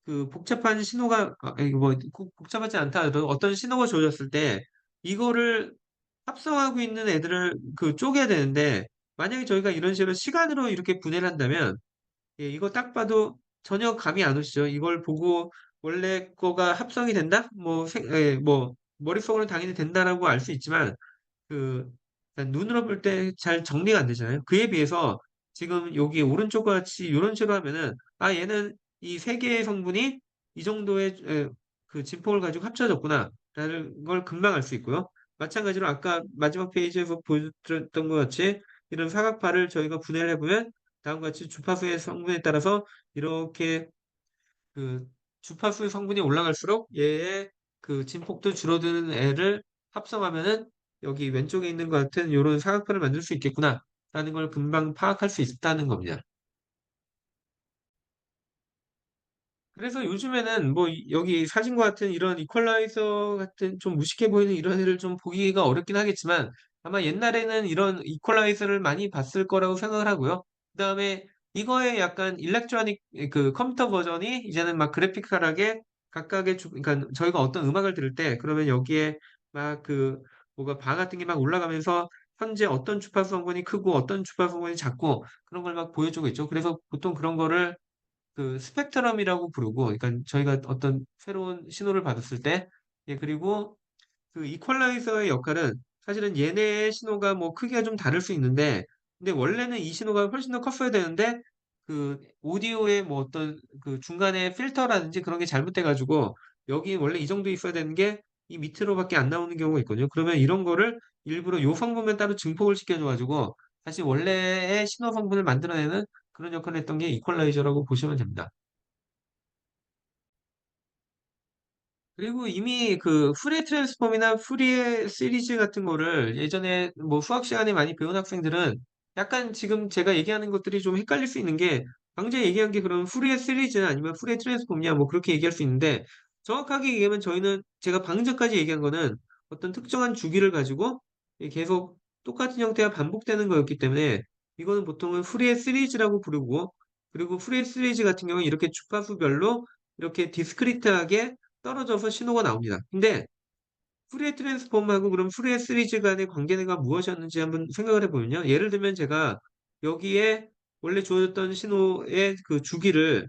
그 복잡한 신호가 이거 뭐 꼭 복잡하지 않다 하더라도 어떤 신호가 주어졌을 때 이거를 합성하고 있는 애들을 그 쪼개야 되는데 만약에 저희가 이런 식으로 시간으로 이렇게 분해를 한다면 이거 딱 봐도 전혀 감이 안 오시죠? 이걸 보고 원래 거가 합성이 된다? 뭐 머릿속으로는 당연히 된다라고 알 수 있지만 그 일단 눈으로 볼 때 잘 정리가 안 되잖아요. 그에 비해서 지금 여기 오른쪽 같이 이런 식으로 하면은 아 얘는 이 세 개의 성분이 이 정도의 그 진폭을 가지고 합쳐졌구나라는 걸 금방 알 수 있고요. 마찬가지로 아까 마지막 페이지에서 보여드렸던 것 같이 이런 사각파를 저희가 분해를 해보면 다음과 같이 주파수의 성분에 따라서 이렇게 그 주파수의 성분이 올라갈수록 얘의 그 진폭도 줄어드는 애를 합성하면은 여기 왼쪽에 있는 것 같은 이런 사각편을 만들 수 있겠구나라는 걸 금방 파악할 수 있다는 겁니다. 그래서 요즘에는 뭐 여기 사진과 같은 이런 이퀄라이저 같은 좀 무식해 보이는 이런 애를 좀 보기가 어렵긴 하겠지만 아마 옛날에는 이런 이퀄라이저를 많이 봤을 거라고 생각을 하고요. 그다음에 이거의 약간 일렉트로닉 그 컴퓨터 버전이 이제는 막 그래픽컬하게 각각의 그러니까 저희가 어떤 음악을 들을 때 그러면 여기에 막 그 뭐가 바 같은 게 막 올라가면서 현재 어떤 주파수 성분이 크고 어떤 주파수 성분이 작고 그런 걸 막 보여주고 있죠. 그래서 보통 그런 거를 그 스펙트럼이라고 부르고, 그러니까 저희가 어떤 새로운 신호를 받았을 때, 그리고 그 이퀄라이저의 역할은 사실은 얘네의 신호가 뭐 크기가 좀 다를 수 있는데, 근데 원래는 이 신호가 훨씬 더 컸어야 되는데, 그 오디오의 뭐 어떤 그 중간에 필터라든지 그런 게 잘못돼가지고, 여기 원래 이 정도 있어야 되는 게 이 밑으로밖에 안 나오는 경우가 있거든요. 그러면 이런 거를 일부러 요 성분만 따로 증폭을 시켜줘가지고, 다시 원래의 신호 성분을 만들어내는 그런 역할을 했던 게 이퀄라이저라고 보시면 됩니다. 그리고 이미 그 푸리에 트랜스폼이나 푸리에 시리즈 같은 거를 예전에 뭐 수학 시간에 많이 배운 학생들은 약간 지금 제가 얘기하는 것들이 좀 헷갈릴 수 있는 게 방금 얘기한 게 그럼 푸리에 시리즈 아니면 푸리에 트랜스폼이냐 뭐 그렇게 얘기할 수 있는데 정확하게 얘기하면 저희는 제가 방금 전까지 얘기한 거는 어떤 특정한 주기를 가지고 계속 똑같은 형태가 반복되는 거였기 때문에 이거는 보통은 푸리에 시리즈라고 부르고 그리고 푸리에 시리즈 같은 경우는 이렇게 주파수별로 이렇게 디스크리트하게 떨어져서 신호가 나옵니다. 근데 푸리에 트랜스폼하고 그럼 푸리에 시리즈 간의 관계가 무엇이었는지 한번 생각을 해보면요. 예를 들면 제가 여기에 원래 주어졌던 신호의 그 주기를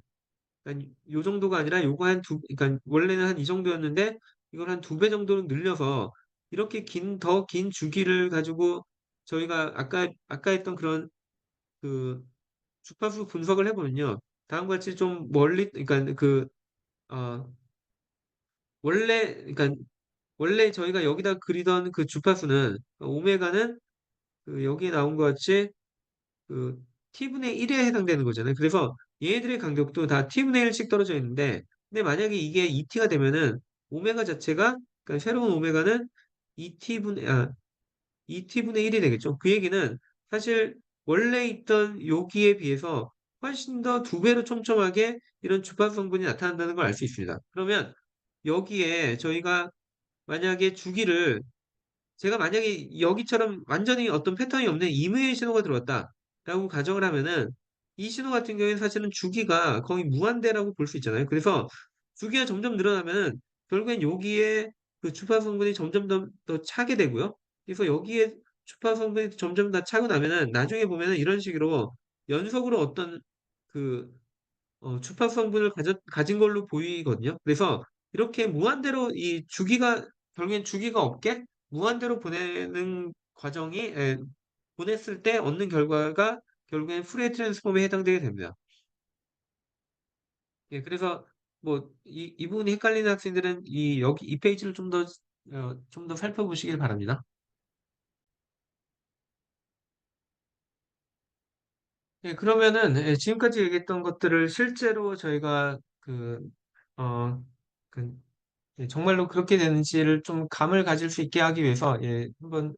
요 정도가 아니라 요거 그러니까 원래는 한 이 정도였는데 이걸 한 두 배 정도로 늘려서 이렇게 더 긴 주기를 가지고 저희가 아까 했던 그런 그 주파수 분석을 해보면요. 다음과 같이 좀 멀리, 그러니까 어, 그러니까 원래 저희가 여기다 그리던 그 주파수는 오메가는 그 여기에 나온 것 같이 그 t분의 1에 해당되는 거잖아요. 그래서 얘네들의 간격도 다 t분의 1씩 떨어져 있는데 근데 만약에 이게 2t가 되면은 오메가 자체가 그러니까 새로운 오메가는 2t분의 1이 되겠죠. 그 얘기는 사실 원래 있던 여기에 비해서 훨씬 더 두 배로 촘촘하게 이런 주파수 성분이 나타난다는 걸 알 수 있습니다. 그러면 여기에 저희가 만약에 주기를 제가 만약에 여기처럼 완전히 어떤 패턴이 없는 임의의 신호가 들어왔다라고 가정을 하면은 이 신호 같은 경우에는 사실은 주기가 거의 무한대라고 볼 수 있잖아요. 그래서 주기가 점점 늘어나면은 결국엔 여기에 그 주파수 성분이 점점 더 차게 되고요. 그래서 여기에 주파수 성분이 점점 더 차고 나면은 나중에 보면은 이런 식으로 연속으로 어떤 그 주파수 성분을 가진 걸로 보이거든요. 그래서 이렇게 무한대로 이 주기가 결국엔 주기가 없게 무한대로 보내는 과정이 보냈을 때 얻는 결과가 결국엔 푸리에 트랜스폼에 해당되게 됩니다. 그래서 뭐, 이 부분이 헷갈리는 학생들은 여기 이 페이지를 좀 더 살펴보시길 바랍니다. 예, 그러면은, 예, 지금까지 얘기했던 것들을 실제로 저희가 어, 그, 예, 정말로 그렇게 되는지를 좀 감을 가질 수 있게 하기 위해서, 예, 한번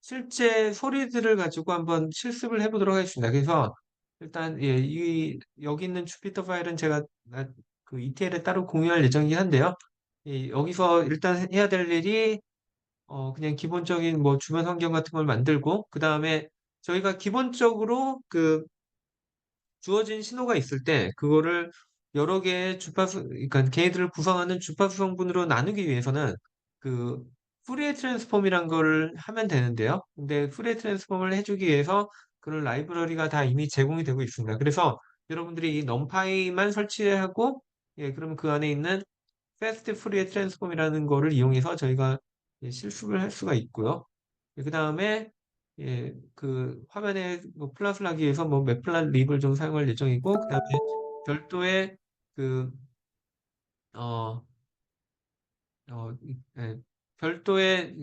실제 소리들을 가지고 한번 실습을 해보도록 하겠습니다. 그래서 일단, 예, 여기 있는 주피터 파일은 제가 ETL에 따로 공유할 예정이긴 한데요. 여기서 일단 해야 될 일이 그냥 기본적인 뭐 주변 환경 같은 걸 만들고, 그 다음에 저희가 기본적으로 주어진 신호가 있을 때, 그거를 여러 개의 그러니까 걔네들을 구성하는 주파수 성분으로 나누기 위해서는 그 푸리에 트랜스폼이란 걸 하면 되는데요. 근데 푸리에 트랜스폼을 해주기 위해서 그런 라이브러리가 다 이미 제공이 되고 있습니다. 그래서 여러분들이 이 넘파이만 설치하고, 예, 그러면 그 안에 있는 패스트 푸리에 트랜스폼이라는 거를 이용해서 저희가 예, 실습을 할 수가 있고요. 그 다음에 예, 화면에 뭐 플러스를 하기 위해서 뭐 매플랍립을 좀 사용할 예정이고, 그 다음에 별도의 그, 어, 예, 별도의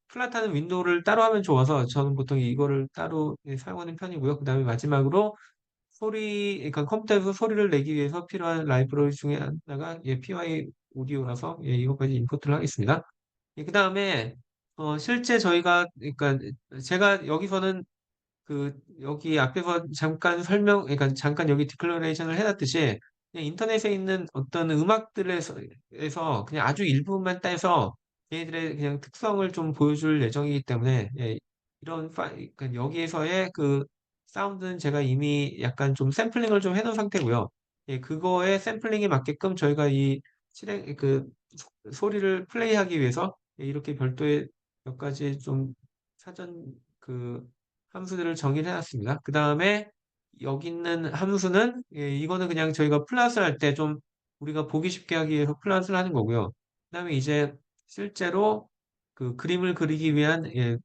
플랫하는 윈도우를 따로 하면 좋아서 저는 보통 이거를 따로 예, 사용하는 편이고요. 그 다음에 마지막으로 그러니까 컴퓨터에서 소리를 내기 위해서 필요한 라이브러리 중에 하나가 예, PY 오디오라서 예, 이것까지 임포트를 하겠습니다. 예, 그 다음에 실제 저희가 그러니까 제가 여기서는 여기 앞에서 잠깐 그러니까 잠깐 여기 디클러레이션을 해놨듯이 그냥 인터넷에 있는 어떤 음악들에서 그냥 아주 일부분만 떼서 얘네들의 그냥 특성을 좀 보여줄 예정이기 때문에 예, 그러니까 여기에서의 사운드는 제가 이미 약간 좀 샘플링을 좀 해놓은 상태고요. 예, 그거에 샘플링에 맞게끔 저희가 이 실행 소리를 플레이하기 위해서 예, 이렇게 별도의 몇 가지 좀 사전 함수들을 정의를 해놨습니다. 그 다음에 여기 있는 함수는 예, 이거는 그냥 저희가 플러스를 할 때 좀 우리가 보기 쉽게 하기 위해서 플러스를 하는 거고요. 그 다음에 이제 실제로 그림을 그리기 위한 예,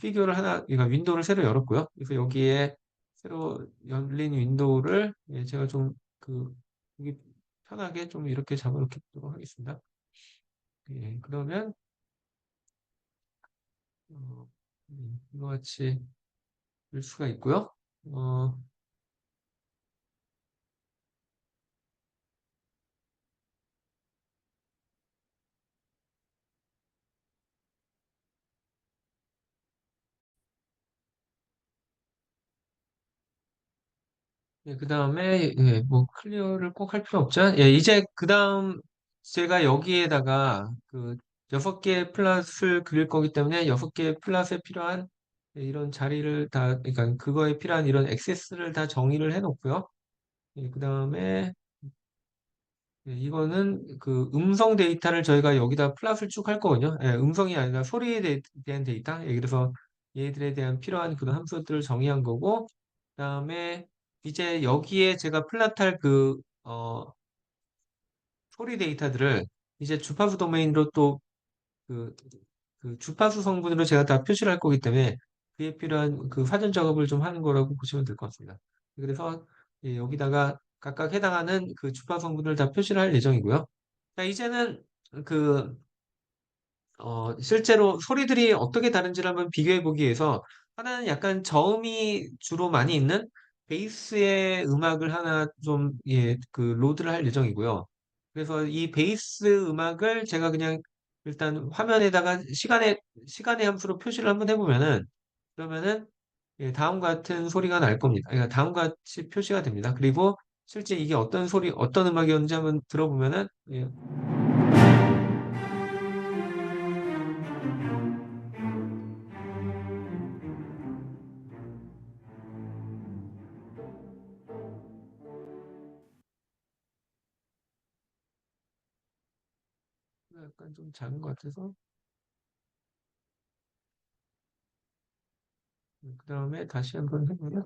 피규어를 하나, 그러니까 윈도우를 새로 열었고요. 그래서 여기에 새로 열린 윈도우를 예, 제가 좀 보기 편하게 좀 이렇게 잡아놓도록 하겠습니다. 예, 그러면 이와 같이 볼 수가 있고요. 어, 예, 그 다음에, 예, 뭐, 클리어를 꼭 할 필요 없죠. 예, 이제 그 다음 제가 여기에다가 6개 플랫을 그릴 거기 때문에 6개 플랫에 필요한 예, 이런 자리를 그러니까 그거에 필요한 이런 액세스를 다 정의를 해 놓고요. 예, 그 다음에, 예, 이거는 음성 데이터를 저희가 여기다 플랫을 쭉 할 거거든요. 예, 음성이 아니라 소리에 대한 데이터. 예, 그래서 얘들에 대한 필요한 그런 함수들을 정의한 거고, 그 다음에 이제 여기에 제가 플랫할 소리 데이터들을 이제 주파수 도메인으로 또 그, 주파수 성분으로 제가 다 표시를 할 거기 때문에 그에 필요한 사전 작업을 좀 하는 거라고 보시면 될 것 같습니다. 그래서 예, 여기다가 각각 해당하는 주파수 성분을 다 표시를 할 예정이고요. 자, 이제는 그, 실제로 소리들이 어떻게 다른지를 한번 비교해 보기 위해서 하나는 약간 저음이 주로 많이 있는 베이스의 음악을 하나 좀, 예, 로드를 할 예정이고요. 그래서 이 베이스 음악을 제가 그냥 일단 화면에다가 시간의 함수로 표시를 한번 해보면은, 그러면은, 예, 다음과 같은 소리가 날 겁니다. 그러니까 다음과 같이 표시가 됩니다. 그리고 실제 이게 어떤 음악이었는지 한번 들어보면은, 예, 약간 좀 작은 것 같아서, 그 다음에 다시 한번 해보면,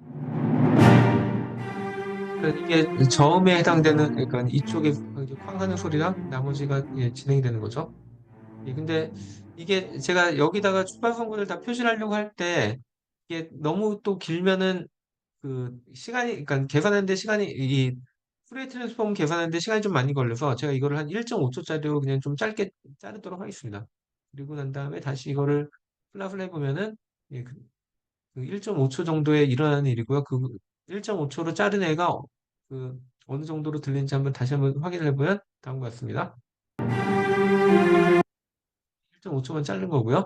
그러니까 이게 저음에 해당되는, 그러니까 이쪽에 이제 쾅 하는 소리랑 나머지가 예, 진행이 되는 거죠. 예, 근데 이게 제가 여기다가 추가 성분을 다 표시를 하려고 할 때, 이게 너무 또 길면은 그러니까 계산하는데 시간이 프레이 트랜스폼 계산하는데 시간이 좀 많이 걸려서 제가 이거를 한 1.5초짜리로 그냥 좀 짧게 자르도록 하겠습니다. 그리고 난 다음에 다시 이거를 플랍을 해보면은 예, 그 1.5초 정도에 일어나는 일이고요. 그 1.5초로 자른 애가 그 어느 정도로 들리는지 한번 다시 한번 확인을 해보면 다음과 같습니다. 1.5초만 자른 거고요.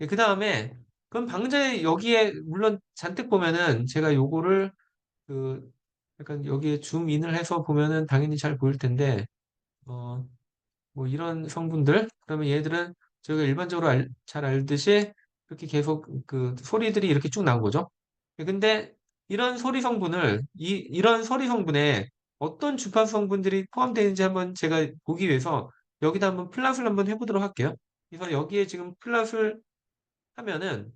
그 다음에 그럼 방제 여기에 물론 잔뜩 보면은 제가 요거를 그 약간 여기에 줌인을 해서 보면은 당연히 잘 보일 텐데 어 뭐 이런 성분들 그러면 얘들은 저희가 일반적으로 잘 알듯이 이렇게 계속 그 소리들이 이렇게 쭉 나온 거죠. 근데 이런 소리 성분을 이런 소리 성분에 어떤 주파수 성분들이 포함되어 있는지 한번 제가 보기 위해서 여기다 한번 플랫을 한번 해보도록 할게요. 그래서 여기에 지금 플랫을 하면은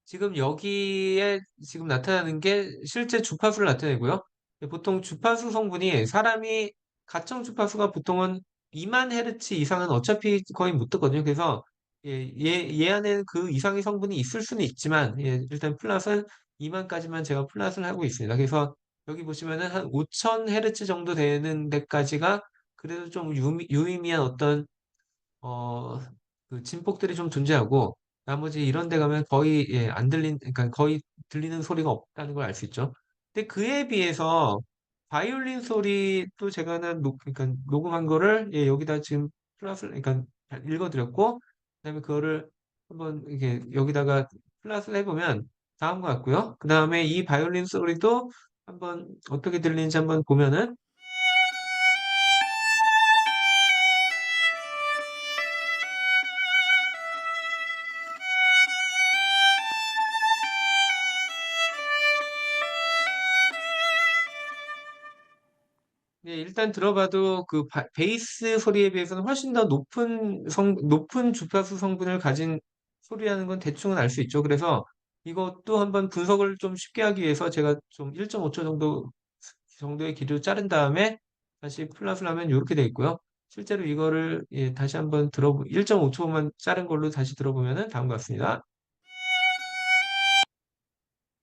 지금 여기에 지금 나타나는 게 실제 주파수를 나타내고요. 보통 주파수 성분이 사람이 가청 주파수가 보통은 2만 헤르츠 이상은 어차피 거의 못 듣거든요. 그래서 얘 안에는 그 이상의 성분이 있을 수는 있지만 일단 플랫은 2만까지만 제가 플랫을 하고 있습니다. 그래서 여기 보시면은 한 5천 헤르츠 정도 되는 데까지가 그래도 좀 유의미한 어떤 어, 그 진폭들이 좀 존재하고 나머지 이런 데 가면 거의 안 그러니까 거의 들리는 소리가 없다는 걸 알 수 있죠. 근데 그에 비해서 바이올린 소리도 제가 하나 그러니까 녹음한 거를 여기다 지금 플러스 그러니까 읽어드렸고 그다음에 그거를 한번 이게 여기다가 플러스를 해보면 다음과 같고요. 그 다음에 이 바이올린 소리도 한번 어떻게 들리는지 한번 보면은 일단 들어봐도 그 베이스 소리에 비해서는 훨씬 더 높은 주파수 성분을 가진 소리라는 건 대충은 알 수 있죠. 그래서 이것도 한번 분석을 좀 쉽게 하기 위해서 제가 좀 1.5초 정도의 길이로 자른 다음에 다시 플랫을 하면 이렇게 돼 있고요. 실제로 이거를 다시 한번 1.5초만 자른 걸로 다시 들어보면은 다음과 같습니다.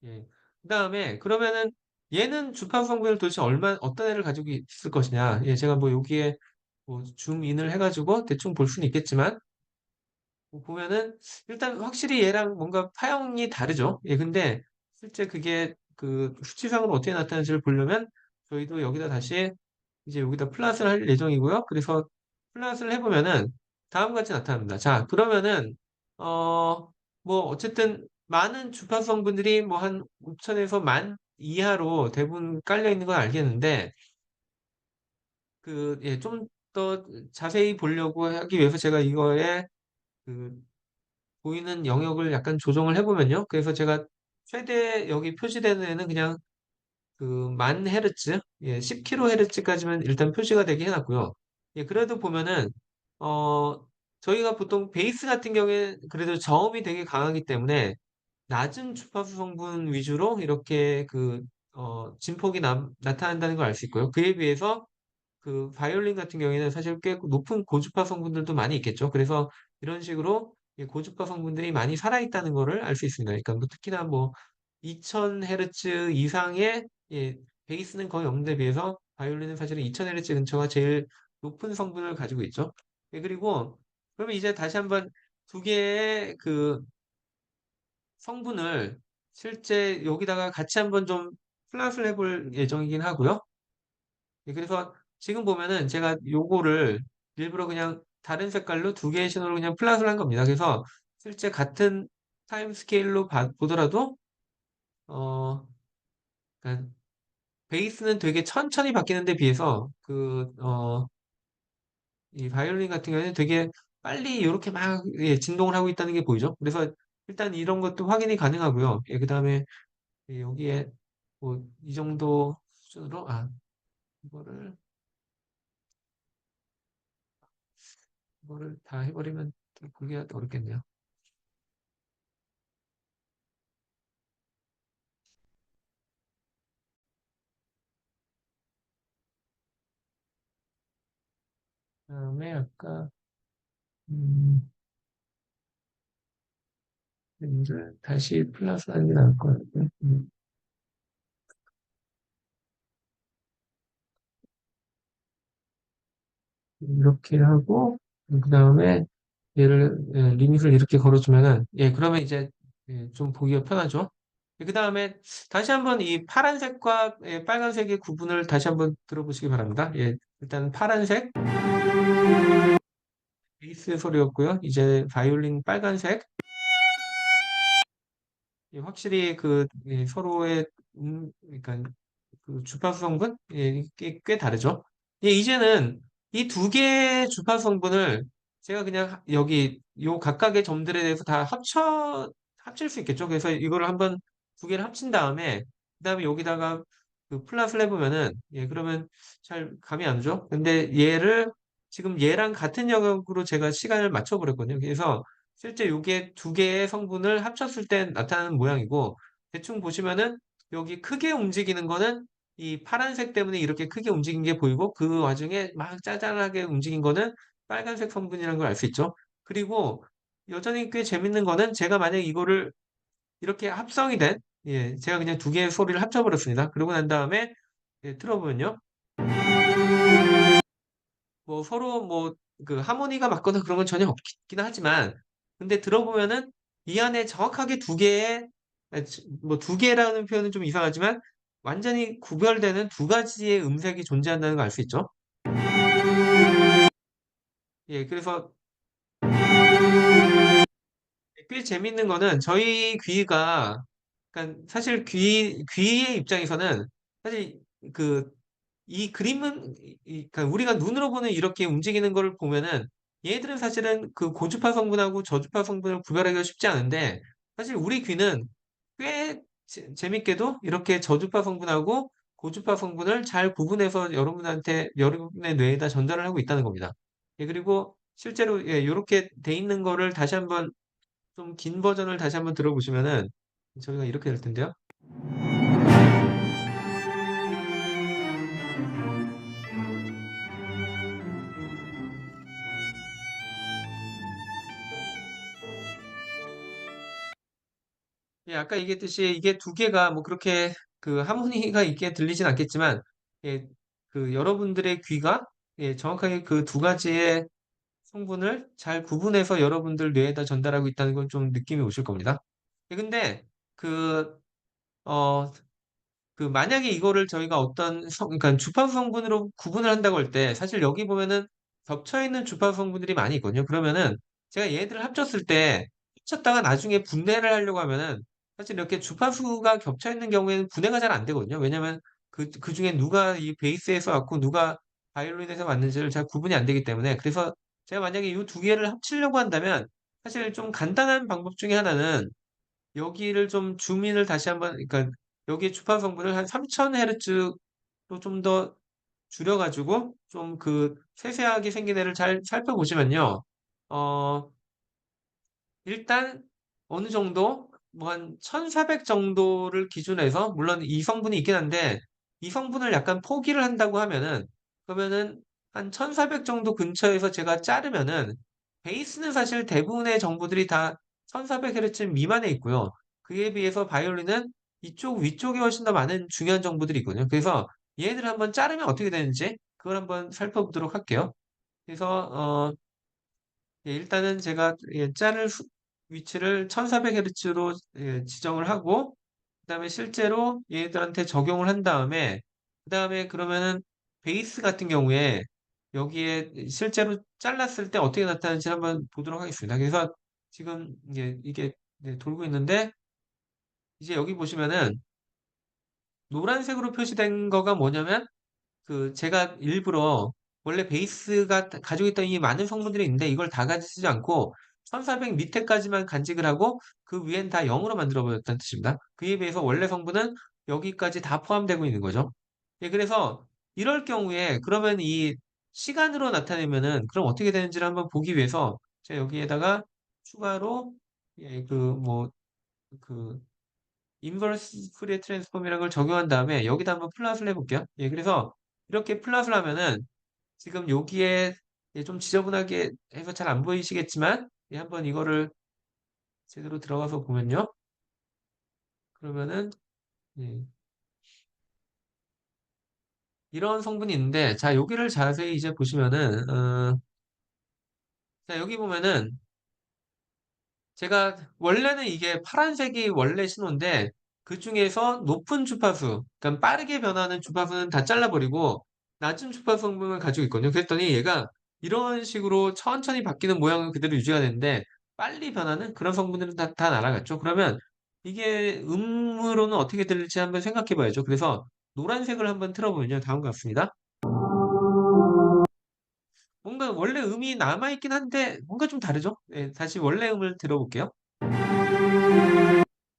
예. 그다음에 그러면은 얘는 주파수 성분을 도대체 어떤 애를 가지고 있을 것이냐. 제가 뭐 여기에 뭐 줌인을 해가지고 대충 볼 수는 있겠지만 뭐 보면은 일단 확실히 얘랑 뭔가 파형이 다르죠. 근데 실제 그게 그 수치상으로 어떻게 나타나는지를 보려면 저희도 여기다 다시 이제 여기다 플랫을 할 예정이고요. 그래서 플랫을 해보면은 다음과 같이 나타납니다. 자, 그러면은 뭐 어쨌든 많은 주파수 성분들이 뭐 한 5천에서 만 이하로 대부분 깔려 있는 건 알겠는데 좀 더 자세히 보려고 하기 위해서 제가 이거에 그 보이는 영역을 약간 조정을 해보면요. 그래서 제가 최대 여기 표시되는 애는 그냥 그 만 헤르츠, 10kHz까지만 일단 표시가 되게 해놨고요. 그래도 보면은 저희가 보통 베이스 같은 경우에 그래도 저음이 되게 강하기 때문에 낮은 주파수 성분 위주로 이렇게 진폭이 나타난다는 걸 알 수 있고요. 그에 비해서 그 바이올린 같은 경우에는 사실 꽤 높은 고주파 성분들도 많이 있겠죠. 그래서 이런 식으로 이 고주파 성분들이 많이 살아있다는 거를 알 수 있습니다. 그러니까 뭐 특히나 뭐 2000Hz 이상의 베이스는 거의 없는데 비해서 바이올린은 사실은 2000Hz 근처가 제일 높은 성분을 가지고 있죠. 그리고 그러면 이제 다시 한번 두 개의 그 성분을 실제 여기다가 같이 한번 좀 플랫을 해볼 예정이긴 하고요. 그래서 지금 보면은 제가 요거를 일부러 그냥 다른 색깔로 두 개의 신호를 그냥 플랫을 한 겁니다. 그래서 실제 같은 타임 스케일로 보더라도 어, 그러니까 베이스는 되게 천천히 바뀌는 데 비해서 이 바이올린 같은 경우에는 되게 빨리 이렇게 막 진동을 하고 있다는 게 보이죠. 그래서 일단 이런 것도 확인이 가능하고요. 그다음에 여기에 뭐 이 정도 수준으로 이거를 이거를 다 해버리면 좀 보기가 어렵겠네요. 그다음에 아까 음, 이제 다시 플러스 하는 게 나을 것 같아요. 이렇게 하고, 그 다음에 얘를, 리밋을 이렇게 걸어주면은, 그러면 이제 좀 보기가 편하죠. 그 다음에 다시 한번 이 파란색과 빨간색의 구분을 다시 한번 들어보시기 바랍니다. 일단 파란색, 베이스 소리였고요. 이제 바이올린 빨간색, 확실히 서로의, 그러니까 그 주파수 성분? 꽤 다르죠. 이제는 이 두 개의 주파수 성분을 제가 그냥 여기 요 각각의 점들에 대해서 다 합칠 수 있겠죠. 그래서 이거를 한번 두 개를 합친 다음에, 그 다음에 여기다가 그 플러스를 해보면은, 그러면 잘 감이 안 오죠. 근데 얘를 지금 얘랑 같은 영역으로 제가 시간을 맞춰버렸거든요. 그래서 실제 요게 두 개의 성분을 합쳤을 때 나타나는 모양이고, 대충 보시면은 여기 크게 움직이는 거는 이 파란색 때문에 이렇게 크게 움직인 게 보이고 그 와중에 막 짜잘하게 움직인 거는 빨간색 성분이라는 걸 알 수 있죠. 그리고 여전히 꽤 재밌는 거는 제가 만약 이거를 이렇게 합성이 된, 제가 그냥 두 개의 소리를 합쳐버렸습니다. 그러고 난 다음에 들어보면요. 뭐 서로 뭐 그 하모니가 맞거나 그런 건 전혀 없긴 하지만, 근데 들어보면은 이 안에 정확하게 두 개의, 뭐 두 개라는 표현은 좀 이상하지만 완전히 구별되는 두 가지의 음색이 존재한다는 걸 알 수 있죠. 그래서 꽤 재밌는 거는 저희 귀가, 그러니까 사실 귀의 입장에서는 사실 그 이 그림은 그러니까 우리가 눈으로 보는 이렇게 움직이는 걸 보면은 얘들은 사실은 그 고주파 성분하고 저주파 성분을 구별하기가 쉽지 않은데, 사실 우리 귀는 꽤 재밌게도 이렇게 저주파 성분하고 고주파 성분을 잘 구분해서 여러분의 뇌에다 전달을 하고 있다는 겁니다. 그리고 실제로 이렇게 돼 있는 거를 다시 한번 좀 긴 버전을 다시 한번 들어보시면은 저희가 이렇게 될 텐데요. 아까 얘기했듯이 이게 두 개가 뭐 그렇게 그 하모니가 있게 들리진 않겠지만, 그 여러분들의 귀가 정확하게 그 두 가지의 성분을 잘 구분해서 여러분들 뇌에다 전달하고 있다는 건 좀 느낌이 오실 겁니다. 근데 그, 어, 만약에 이거를 저희가 그러니까 주파수 성분으로 구분을 한다고 할 때, 사실 여기 보면은 겹쳐 있는 주파수 성분들이 많이 있거든요. 그러면은 제가 얘들을 합쳤을 때, 합쳤다가 나중에 분해를 하려고 하면은, 사실 이렇게 주파수가 겹쳐 있는 경우에는 분해가 잘 안 되거든요. 왜냐면 그 중에 누가 이 베이스에서 왔고 누가 바이올린에서 왔는지를 잘 구분이 안 되기 때문에. 그래서 제가 만약에 이 두 개를 합치려고 한다면, 사실 좀 간단한 방법 중에 하나는 여기를 좀 줌인을 다시 한번, 그러니까 여기 주파 성분을 한 3000Hz로 좀 더 줄여가지고 좀 그 세세하게 생긴 애를 잘 살펴보시면요. 어, 일단 어느 정도 뭐 한 1400 정도를 기준해서, 물론 이 성분이 있긴 한데 이 성분을 약간 포기를 한다고 하면은, 그러면은 한 1400 정도 근처에서 제가 자르면은 베이스는 사실 대부분의 정보들이 다 1400Hz 미만에 있고요. 그에 비해서 바이올린은 이쪽 위쪽에 훨씬 더 많은 중요한 정보들이 있거든요. 그래서 얘들을 한번 자르면 어떻게 되는지 그걸 한번 살펴보도록 할게요. 그래서 일단은 제가 자를 위치를 1400Hz로 지정을 하고, 그다음에 실제로 얘들한테 적용을 한 다음에, 그다음에 그러면은 베이스 같은 경우에 여기에 실제로 잘랐을 때 어떻게 나타나는지 한번 보도록 하겠습니다. 그래서 지금 이게 돌고 있는데, 이제 여기 보시면은 노란색으로 표시된 거가 뭐냐면, 제가 일부러 원래 베이스가 가지고 있던 이 많은 성분들이 있는데 이걸 다 가지지 않고 1400 밑에까지만 간직을 하고 그 위엔 다 0으로 만들어 버렸다는 뜻입니다. 그에 비해서 원래 성분은 여기까지 다 포함되고 있는 거죠. 그래서 이럴 경우에 그러면 이 시간으로 나타내면은 그럼 어떻게 되는지를 한번 보기 위해서 제가 여기에다가 추가로 뭐 그 인버스 푸리에 트랜스폼이라는 걸 적용한 다음에 여기다 한번 플롯을 해볼게요. 그래서 이렇게 플롯을 하면은 지금 여기에 좀 지저분하게 해서 잘 안 보이시겠지만, 한번 이거를 제대로 들어가서 보면요. 그러면은 예, 이런 성분이 있는데, 자, 여기를 자세히 이제 보시면은, 자, 여기 보면은, 제가, 원래는 이게 파란색이 원래 신호인데, 그 중에서 높은 주파수, 그러니까 빠르게 변하는 주파수는 다 잘라버리고, 낮은 주파수 성분을 가지고 있거든요. 그랬더니 얘가 이런 식으로 천천히 바뀌는 모양은 그대로 유지가 되는데, 빨리 변하는 그런 성분들은 다 날아갔죠. 그러면 이게 음으로는 어떻게 들릴지 한번 생각해 봐야죠. 그래서 노란색을 한번 틀어보면요. 다음과 같습니다. 뭔가 원래 음이 남아있긴 한데 뭔가 좀 다르죠? 예, 다시 원래 음을 들어볼게요.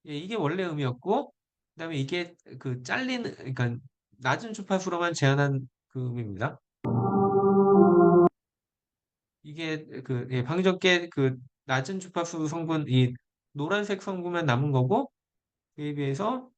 예, 이게 원래 음이었고, 그다음에 이게 그 잘리는, 그러니까 낮은 주파수로만 제한한 그 음입니다. 이게 그 예, 방금 전께 그 낮은 주파수 성분, 이 노란색 성분만 남은 거고, 그에 비해서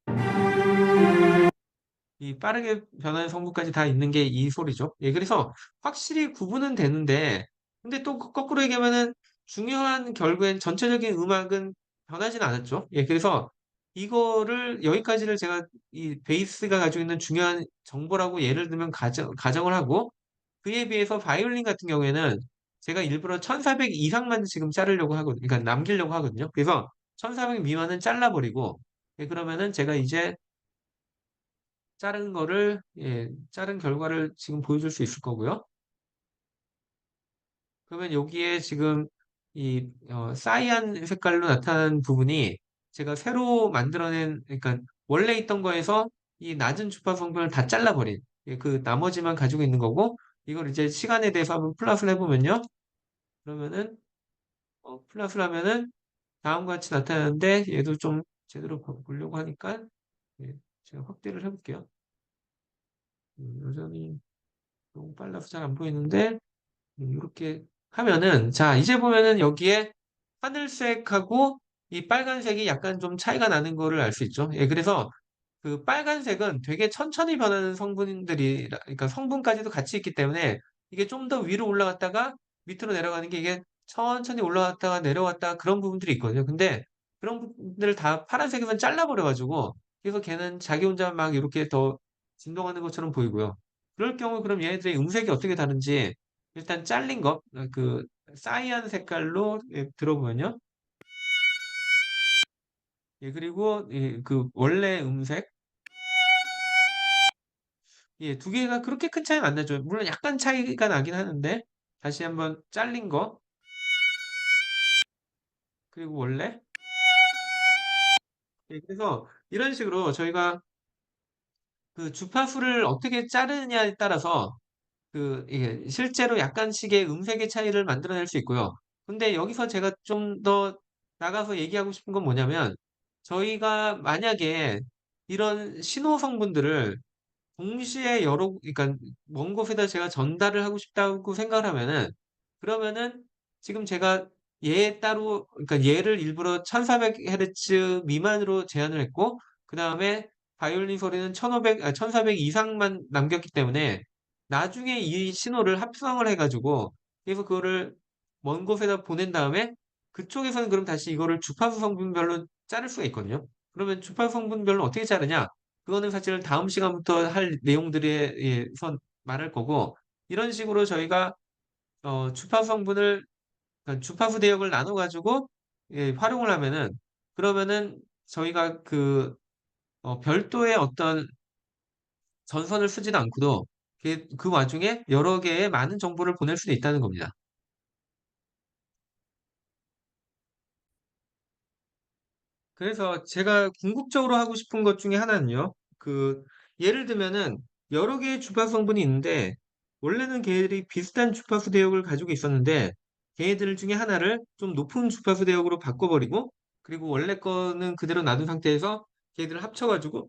이 빠르게 변하는 성분까지 다 있는 게 이 소리죠. 예, 그래서 확실히 구분은 되는데, 근데 또 거꾸로 얘기하면은 중요한 결국엔 전체적인 음악은 변하진 않았죠. 예, 그래서 이거를 여기까지를 제가 이 베이스가 가지고 있는 중요한 정보라고 예를 들면 가정을 하고, 그에 비해서 바이올린 같은 경우에는 제가 일부러 1400 이상만 지금 자르려고 하거든요. 그러니까 남기려고 하거든요. 그래서 1400 미만은 잘라버리고, 예, 그러면은 제가 이제 자른 거를, 예, 자른 결과를 지금 보여줄 수 있을 거고요. 그러면 여기에 지금 이 사이안 색깔로 나타난 부분이 제가 새로 만들어낸, 그러니까 원래 있던 거에서 이 낮은 주파 성분을 다 잘라버린, 예, 그 나머지만 가지고 있는 거고, 이걸 이제 시간에 대해서 한번 플러스를 해보면요. 그러면은 플러스를 하면은 다음과 같이 나타나는데, 얘도 좀 제대로 보려고 하니까, 예, 제가 확대를 해볼게요. 여전히 너무 빨라서 잘 안 보이는데, 이렇게 하면은, 자, 이제 보면은 여기에 하늘색하고 이 빨간색이 약간 좀 차이가 나는 거를 알 수 있죠. 예, 그래서 그 빨간색은 되게 천천히 변하는 성분들이, 그러니까 성분까지도 같이 있기 때문에 이게 좀 더 위로 올라갔다가 밑으로 내려가는 게 이게 천천히 올라갔다가 내려왔다가 그런 부분들이 있거든요. 근데 그런 부분들을 다 파란색에만 잘라버려가지고 그래서 걔는 자기 혼자 막 이렇게 더 진동하는 것처럼 보이고요. 그럴 경우 그럼 얘네들의 음색이 어떻게 다른지 일단 잘린 거, 그 사이안 색깔로 예, 들어보면요. 예, 그리고 그 원래 음색, 예, 두 개가 그렇게 큰 차이는 안 나죠. 물론 약간 차이가 나긴 하는데 다시 한번 잘린 거, 그리고 원래, 예, 그래서 이런 식으로 저희가 그 주파수를 어떻게 자르느냐에 따라서 그 이게 실제로 약간씩의 음색의 차이를 만들어낼 수 있고요. 근데 여기서 제가 좀 더 나가서 얘기하고 싶은 건 뭐냐면 저희가 만약에 이런 신호 성분들을 동시에 그러니까 먼 곳에다 제가 전달을 하고 싶다고 생각을 하면은, 그러면은 지금 제가 얘 따로, 그러니까 얘를 일부러 1400Hz 미만으로 제한을 했고, 그 다음에 바이올린 소리는 1400 이상만 남겼기 때문에, 나중에 이 신호를 합성을 해가지고, 그래서 그거를 먼 곳에다 보낸 다음에, 그쪽에서는 그럼 다시 이거를 주파수 성분별로 자를 수가 있거든요. 그러면 주파수 성분별로 어떻게 자르냐? 그거는 사실 다음 시간부터 할 내용들에 선 말할 거고, 이런 식으로 저희가 주파수 성분을, 그러니까 주파수 대역을 나눠 가지고 예, 활용을 하면은, 그러면은 저희가 그 별도의 어떤 전선을 쓰지도 않고도 그 와중에 여러 개의 많은 정보를 보낼 수도 있다는 겁니다. 그래서 제가 궁극적으로 하고 싶은 것 중에 하나는요. 그 예를 들면은 여러 개의 주파수 성분이 있는데 원래는 걔들이 비슷한 주파수 대역을 가지고 있었는데 걔들 중에 하나를 좀 높은 주파수 대역으로 바꿔버리고, 그리고 원래 거는 그대로 놔둔 상태에서 걔들을 합쳐가지고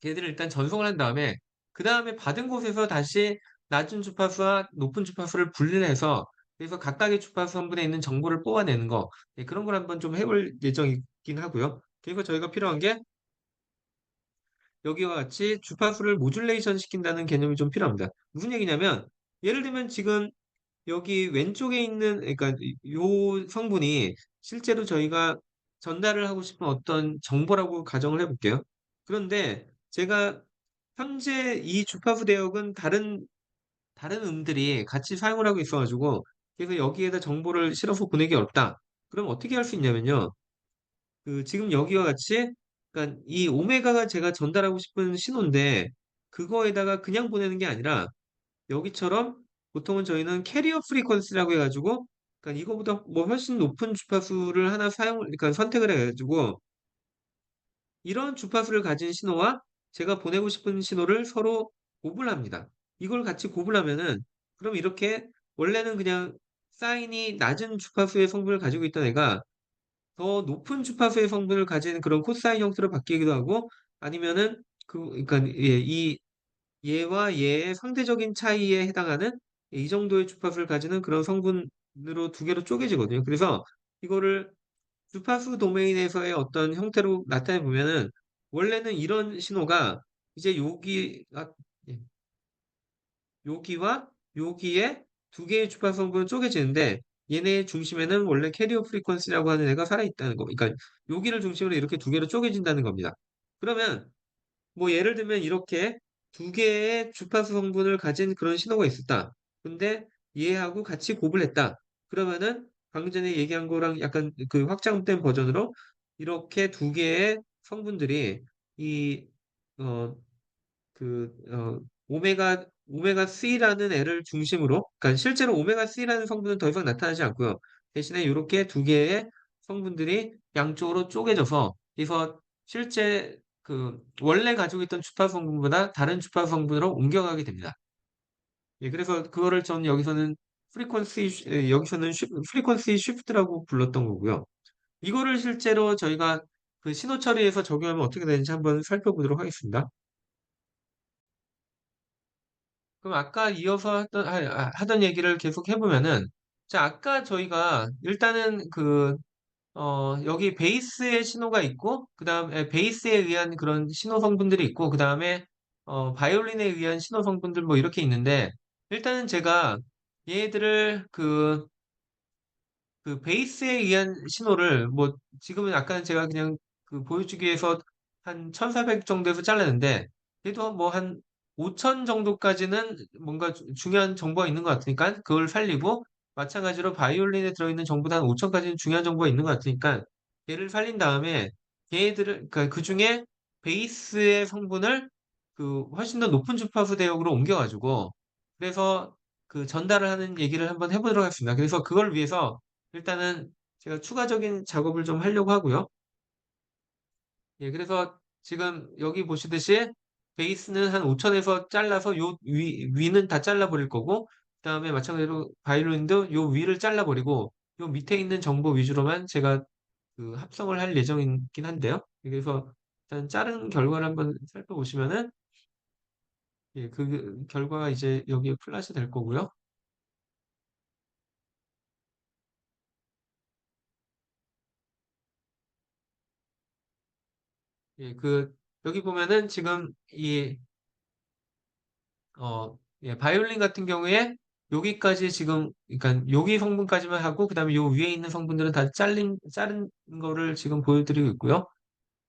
걔들을 일단 전송을 한 다음에 그 다음에 받은 곳에서 다시 낮은 주파수와 높은 주파수를 분리해서 그래서 각각의 주파수 성분에 있는 정보를 뽑아내는 거, 예, 그런 걸 한번 좀 해볼 예정이긴 하고요. 그리고 저희가 필요한 게 여기와 같이 주파수를 모듈레이션 시킨다는 개념이 좀 필요합니다. 무슨 얘기냐면 예를 들면 지금 여기 왼쪽에 있는, 그러니까 요 성분이 실제로 저희가 전달을 하고 싶은 어떤 정보라고 가정을 해볼게요. 그런데 제가 현재 이 주파수 대역은 다른 음들이 같이 사용을 하고 있어가지고 그래서 여기에다 정보를 실어서 보내기 어렵다. 그럼 어떻게 할 수 있냐면요. 그 지금 여기와 같이 그러니까 이 오메가가 제가 전달하고 싶은 신호인데 그거에다가 그냥 보내는 게 아니라 여기처럼 보통은 저희는 캐리어 프리퀀시라고 해가지고 그러니까 이거보다 뭐 훨씬 높은 주파수를 하나 그러니까 선택을 해가지고 이런 주파수를 가진 신호와 제가 보내고 싶은 신호를 서로 곱을 합니다. 이걸 같이 곱을 하면은 그럼 이렇게 원래는 그냥 사인이 낮은 주파수의 성분을 가지고 있던 애가 더 높은 주파수의 성분을 가진 그런 코사인 형태로 바뀌기도 하고 아니면은 그러니까 예, 이 얘와 얘의 상대적인 차이에 해당하는 이 정도의 주파수를 가지는 그런 성분으로 두 개로 쪼개지거든요. 그래서 이거를 주파수 도메인에서의 어떤 형태로 나타내 보면은 원래는 이런 신호가 이제 예, 여기와 여기에 두 개의 주파수 성분으로 쪼개지는데 얘네의 중심에는 원래 캐리어 프리퀀시라고 하는 애가 살아있다는 거. 그러니까 여기를 중심으로 이렇게 두 개로 쪼개진다는 겁니다. 그러면 뭐 예를 들면 이렇게 두 개의 주파수 성분을 가진 그런 신호가 있었다. 근데 얘하고 같이 곱을 했다. 그러면은 방금 전에 얘기한 거랑 약간 그 확장된 버전으로 이렇게 두 개의 성분들이 이, 어, 오메가 3라는 애를 중심으로, 그러니까 실제로 오메가 3라는 성분은 더 이상 나타나지 않고요. 대신에 이렇게 두 개의 성분들이 양쪽으로 쪼개져서, 그래서 실제 원래 가지고 있던 주파수 성분보다 다른 주파수 성분으로 옮겨가게 됩니다. 예, 그래서 그거를 전 여기서는 프리퀀시 쉬프트라고 불렀던 거고요. 이거를 실제로 저희가 그 신호 처리에서 적용하면 어떻게 되는지 한번 살펴보도록 하겠습니다. 그럼 아까 이어서 하던 얘기를 계속 해보면은, 자, 아까 저희가 일단은 여기 베이스의 신호가 있고, 그 다음에 베이스에 의한 그런 신호 성분들이 있고, 그 다음에, 바이올린에 의한 신호 성분들 뭐 이렇게 있는데, 일단은 제가 얘들을 그 베이스에 의한 신호를 뭐 지금은 약간 제가 그냥 보여주기 위해서 한 1400 정도에서 잘랐는데 그래도 뭐 한 5000 정도까지는 뭔가 중요한 정보가 있는 것 같으니까 그걸 살리고 마찬가지로 바이올린에 들어있는 정보도 한 5000까지는 중요한 정보가 있는 것 같으니까 걔를 살린 다음에 걔들을 그러니까 그 중에 베이스의 성분을 훨씬 더 높은 주파수 대역으로 옮겨가지고 그래서 그 전달을 하는 얘기를 한번 해보도록 하겠습니다. 그래서 그걸 위해서 일단은 제가 추가적인 작업을 좀 하려고 하고요. 예, 그래서 지금 여기 보시듯이 베이스는 한 5천에서 잘라서 위는 다 잘라버릴 거고, 그 다음에 마찬가지로 바이올린도 요 위를 잘라버리고, 요 밑에 있는 정보 위주로만 제가 합성을 할 예정이긴 한데요. 그래서 일단 자른 결과를 한번 살펴보시면은, 예, 그 결과가 이제 여기에 플러시 될 거고요. 예, 여기 보면은 지금 예, 바이올린 같은 경우에 여기까지 지금, 그러니까 여기 성분까지만 하고, 그 다음에 요 위에 있는 성분들은 다 자른 거를 지금 보여드리고 있고요.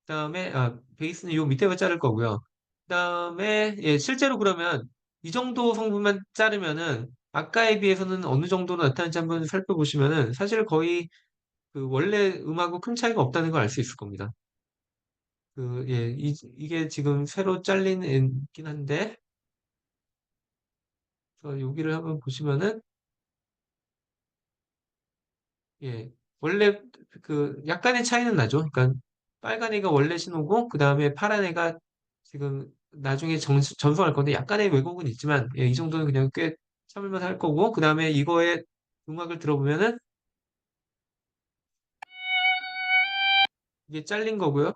그 다음에, 베이스는 요 밑에만 자를 거고요. 그 다음에, 예, 실제로 그러면 이 정도 성분만 자르면은 아까에 비해서는 어느 정도로 나타나는지 한번 살펴보시면은 사실 거의 원래 음하고 큰 차이가 없다는 걸 알 수 있을 겁니다. 예, 이게 지금 새로 잘린 애긴 한데, 여기를 한번 보시면은, 예, 원래 약간의 차이는 나죠. 그러니까 빨간 애가 원래 신호고 그 다음에 파란 애가 지금 나중에 전송할 건데 약간의 왜곡은 있지만 예, 이 정도는 그냥 꽤 참을만 할 거고 그 다음에 이거의 음악을 들어보면은 이게 잘린 거고요.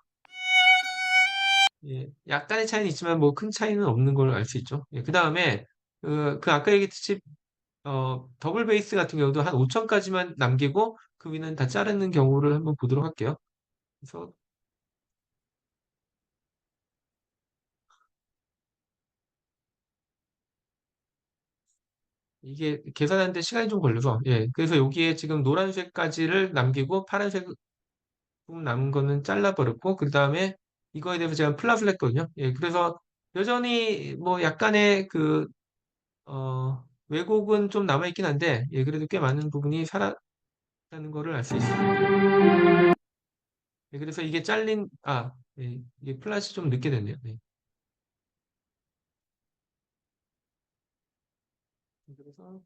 예, 약간의 차이는 있지만 뭐 큰 차이는 없는 걸 알 수 있죠. 예, 그 다음에 아까 얘기했듯이 더블 베이스 같은 경우도 한 5천까지만 남기고 그 위는 다 자르는 경우를 한번 보도록 할게요. 그래서 이게 계산하는데 시간이 좀 걸려서, 예. 그래서 여기에 지금 노란색까지를 남기고 파란색 부분 남은 거는 잘라버렸고, 그 다음에 이거에 대해서 제가 플랫을 했거든요. 예. 그래서 여전히 뭐 약간의 왜곡은 좀 남아있긴 한데, 예, 그래도 꽤 많은 부분이 살았다는 거를 알 수 있습니다. 예, 그래서 이게 예, 이게 플랫이 좀 늦게 됐네요. 네. 그래서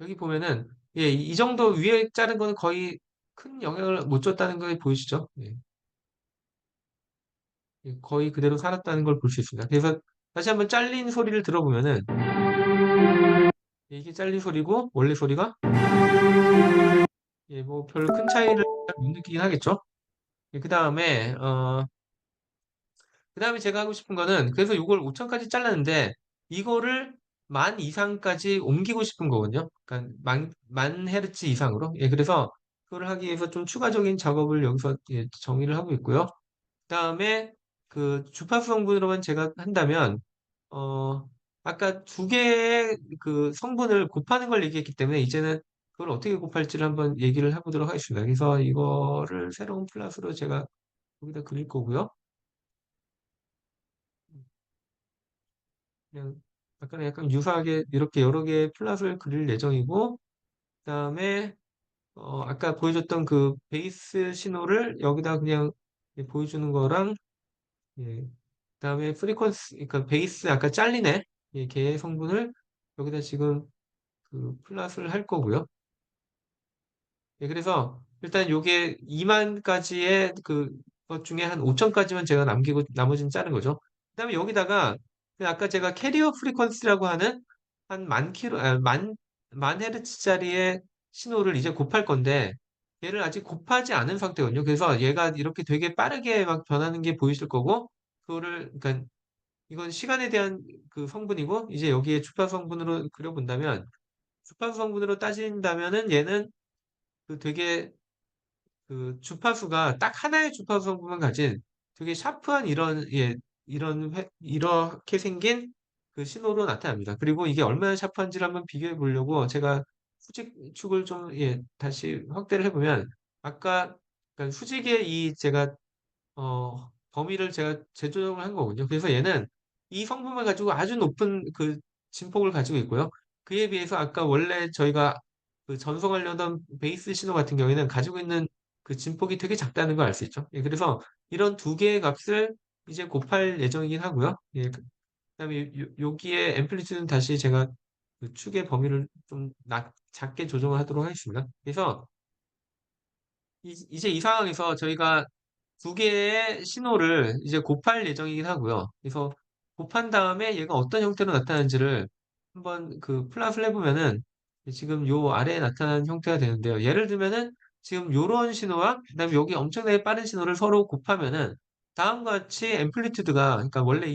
여기 보면은, 예, 이 정도 위에 자른 거는 거의 큰 영향을 못 줬다는 걸 보이시죠? 예, 예, 거의 그대로 살았다는 걸 볼 수 있습니다. 그래서 다시 한번 잘린 소리를 들어보면은, 예, 이게 잘린 소리고, 원래 소리가, 예, 뭐 별 큰 차이를 못 느끼긴 하겠죠? 예, 그 다음에 제가 하고 싶은 거는, 그래서 이걸 5천까지 잘랐는데, 이거를 만 이상까지 옮기고 싶은 거거든요. 그러니까 만 헤르츠 이상으로. 예, 그래서 그걸 하기 위해서 좀 추가적인 작업을 여기서 예, 정의를 하고 있고요. 그다음에 그 주파수 성분으로만 제가 한다면, 어, 아까 두 개의 그 성분을 곱하는 걸 얘기했기 때문에, 이제는 그걸 어떻게 곱할지를 한번 얘기를 해보도록 하겠습니다. 그래서 이거를 새로운 플러스로 제가 여기다 그릴 거고요. 그냥 약간 유사하게 이렇게 여러 개의 플랫을 그릴 예정이고, 그다음에 아까 보여줬던 그 베이스 신호를 여기다 그냥 예, 보여주는 거랑, 예, 그다음에 프리퀀시, 그러니까 베이스 아까 잘리네, 예, 걔의 성분을 여기다 지금 그 플랫을 할 거고요. 예, 그래서 일단 요게 2만까지의 그것 중에 한 5천까지만 제가 남기고 나머지는 자른 거죠. 그다음에 여기다가 그 아까 제가 캐리어 프리퀀시라고 하는 한 만 헤르츠짜리의 신호를 이제 곱할 건데, 얘를 아직 곱하지 않은 상태거든요. 그래서 얘가 이렇게 되게 빠르게 막 변하는 게 보이실 거고, 그러니까 이건 시간에 대한 그 성분이고, 이제 여기에 주파 성분으로 그려본다면, 주파 성분으로 따진다면은 얘는 그 되게 그 주파수가 딱 하나의 주파수 성분만 가진 되게 샤프한 이렇게 생긴 그 신호로 나타납니다. 그리고 이게 얼마나 샤프한지를 한번 비교해 보려고 제가 수직축을 좀, 예, 다시 확대를 해보면, 아까 그러니까 수직의 이 제가 범위를 제가 재조정을 한 거군요. 그래서 얘는 이 성분만 가지고 아주 높은 그 진폭을 가지고 있고요. 그에 비해서 아까 원래 저희가 그 전송하려던 베이스 신호 같은 경우에는 가지고 있는 그 진폭이 되게 작다는 걸 알 수 있죠. 예, 그래서 이런 두 개의 값을 이제 곱할 예정이긴 하고요. 예, 그다음에 여기에 앰플리튜드는 다시 제가 그 축의 범위를 좀 작게 조정을 하도록 하겠습니다. 그래서 이제 이 상황에서 저희가 두 개의 신호를 이제 곱할 예정이긴 하고요. 그래서 곱한 다음에 얘가 어떤 형태로 나타나는지를 한번 그 플랫을 해보면은 지금 요 아래에 나타나는 형태가 되는데요. 예를 들면은 지금 요런 신호와 그다음에 여기 엄청나게 빠른 신호를 서로 곱하면은 다음과 같이 앰플리튜드가, 그러니까 원래